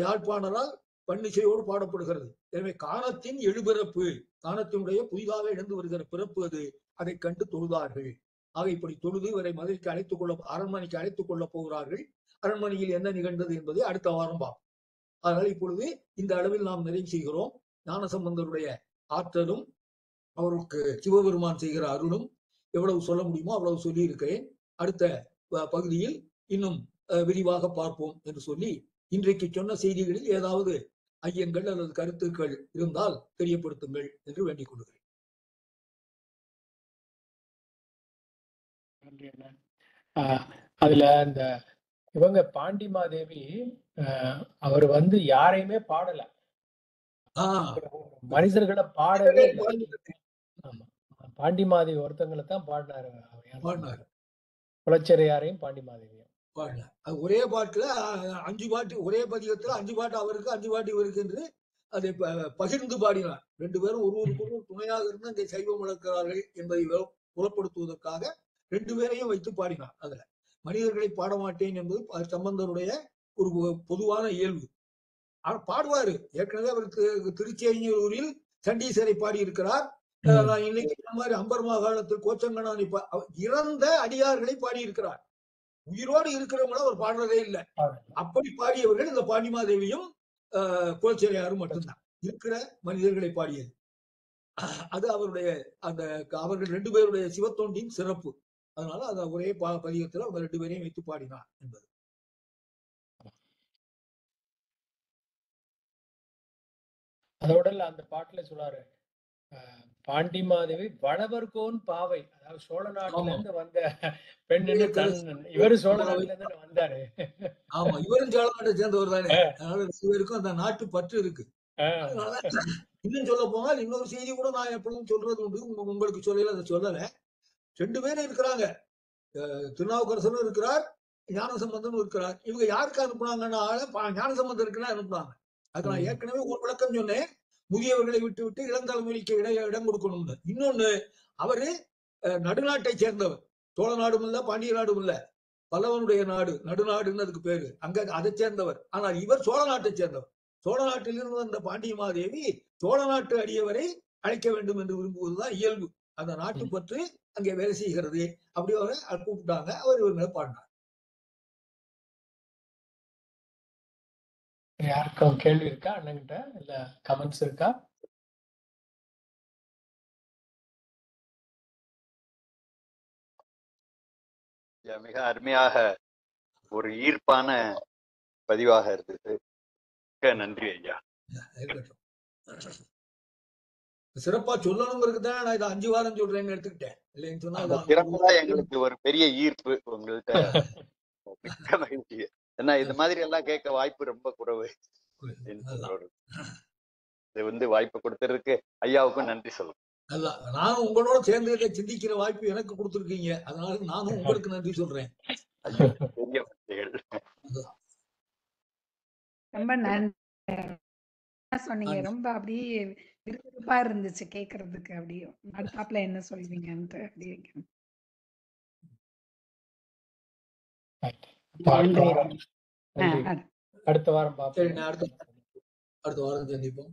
யாழ்ப்பாணரால் பன்னிசையோடு பாடப்படுகிறது. எனவே காணத்தின் எழுபிறப்பு, காணத்தினுடைய புதிதாக எழுந்து வருகிற பிறப்பு அது, அதை கண்டு தொழுதார்கள். ஆக இப்படி தொழுது இவரை மதுரைக்கு அரண்மனைக்கு அழைத்துக் கொள்ள போகிறார்கள். அரண்மனையில் என்ன நிகழ்ந்தது என்பதை அடுத்த வாரம் பார்ப்போம். அதனால் இப்பொழுது இந்த அளவில் நாம் நிறைவு செய்கிறோம். ஞானசம்பந்தருடைய ஆற்றலும் அவருக்கு சிவபெருமான் செய்கிற அருளும் எவ்வளவு சொல்ல முடியுமோ அவ்வளவு சொல்லி இருக்கிறேன். அடுத்த பகுதியில் இன்னும் விரிவாக பார்ப்போம் என்று சொல்லி, இன்றைக்கு சொன்ன செய்திகளில் ஏதாவது ஐயங்கள் அல்லது கருத்துக்கள் இருந்தால் தெரியப்படுத்துங்கள் என்று வேண்டிக் கொள்கிறேன். அதுல இந்த இவங்க பாண்டிமாதேவி அவர் யாரையுமே பாடல, மனிதர்களை பாடவே இல்லை. ஆமா, பாண்டிமாதேவி ஒருத்தங்களை தான் பாடினாரு. குலச்சிறையாரையும் பாண்டிமாதேவியும் பாடல. அது ஒரே பாட்டுல 5 பாட்டு, ஒரே பதிகத்துல 5 பாட்டு அவருக்கு 5 பாட்டு இவருக்கு என்று அதை பகிர்ந்து பாடினார். 2 பேரும் ஒருவருக்கு துணையாக இருந்து அங்கே சைவம் வளர்க்கிறார்கள் என்பதை புலப்படுத்துவதற்காக 2 பேரையும் வைத்து பாடினார். அதுல மனிதர்களை பாட மாட்டேன் என்பது சம்பந்தருடைய ஒரு பொதுவான இயல்பு. பாடுவாரு. ஏற்கனவே அவருக்கு திருச்செங்கூரில் சண்டீசரை பாடி இருக்கிறார். நான் இன்னைக்கு இந்த மாதிரி அம்பர் மாகாணத்தில் கோச்சங்கனானை இறந்த அடியார்களை பாடி இருக்கிறார். உயிரோடு இருக்கிறவங்கள அவர் பாடுறதே இல்லை. அப்படி பாடியவர்கள் இந்த பாண்டிமாதேவியும் குலச்சிறையாரும் மட்டும்தான் இருக்கிற மனிதர்களை பாடியது. அது அவருடைய அந்த அவர்கள் 2 பேருடைய சிவத்தொண்டின் சிறப்பு. அதனால அந்த ஒரே பதிகத்துல அவங்க 2 பேரையும் வைத்து பாடினார் என்பது. அதோட அந்த பாட்டுல சொல்றாரு, பாண்டிமாதேவி வளவர்கோன் பாவை, அதாவது சோழ நாட்டுல இருந்து வந்த பெண்ணு. இவரு சோழ நாட்டுல இருந்து வந்தாரு. ஆமா, இவரும் சோழ நாட்டை சேர்ந்தவர் தானே. அதனால இவருக்கும் அந்த நாட்டு பற்று இருக்கு. அதனால இன்னும் சொல்ல போனால் இன்னொரு செய்தி கூட நான் எப்பவும் சொல்றது உண்டு, உங்களுக்கு சொல்லல, அதை சொல்லல. 2 பேரும் இருக்கிறாங்க. திருநாவுக்கரசரும் இருக்கிறார், ஞானசம்பந்தனும் இருக்கிறார். இவங்க யாருக்கு அனுப்புனாங்கன்னா ஞானசம்பந்தம் இருக்குன்னா அனுப்புனாங்க. அது நான் ஏற்கனவே ஒரு விளக்கம் சொன்னேன். முதியவர்களை விட்டு விட்டு இளந்தலைமுறைக்கு இடம் கொடுக்கணும்னு. இன்னொன்னு, அவரு நடுநாட்டை சேர்ந்தவர். சோழ நாடும் இல்ல, பாண்டிய நாடும் இல்ல, பல்லவனுடைய நாடு, நடுநாடுன்னு அதுக்கு பேரு. அங்க அதை சேர்ந்தவர். ஆனால் இவர் சோழ நாட்டை சேர்ந்தவர். சோழ நாட்டிலிருந்து வந்த பாண்டியமாதேவி சோழ நாட்டு அடியவரை அழைக்க வேண்டும் என்று விரும்புவதுதான் இயல்பு. அந்த நாட்டு பற்று அங்கே வேலை செய்கிறது. அப்படி அவரை கூப்பிட்டாங்க. அவர் இவர் மேல பாடினார். யாருக்கும் கேள்வி இருக்கா அண்ணன்கிட்ட? இல்ல கமெண்ட்ஸ் இருக்கா? மிக அருமையாக ஒரு ஈர்ப்பான பதிவாக இருந்தது. மிக்க நன்றி ஐயா. இருக்கட்டும். சிறப்பா சொல்லணுங்கிறதுதான் நான் இதை 5 வாரம் சொல்றேன்னு எடுத்துக்கிட்டேன். இல்லைன்னு சொன்னா அந்த சிறப்புதான் எங்களுக்கு ஒரு பெரிய ஈர்ப்பு உங்கள்கிட்ட. மிக்க மகிழ்ச்சி. ஏன்னா இது மாதிரி எல்லாம் கேட்க வாய்ப்பு ரொம்ப குறைவு. இது வாய்ப்பு கொடுத்ததுக்கு ஐயாவுக்கும் நன்றி சொல்லுங்க. நானும் உங்களோட சேர்ந்து இதை சிந்திக்கிற வாய்ப்பு எனக்கு கொடுத்துருக்கீங்க. அதனால நானும் உங்களுக்கு நன்றி சொல்றேன். பெரிய வார்த்தைகள். ரொம்ப நன்றி சொன்னீங்க. ரொம்ப அப்படியே விறுவிறுப்பா இருந்துச்சு கேட்கறதுக்கு. அப்படியே அடுத்தாப்புல என்ன சொல்வீங்கன்ட்டு அப்படியே அடுத்த வாரம் பார்ப்போம். அடுத்த வாரம் சந்திப்போம்.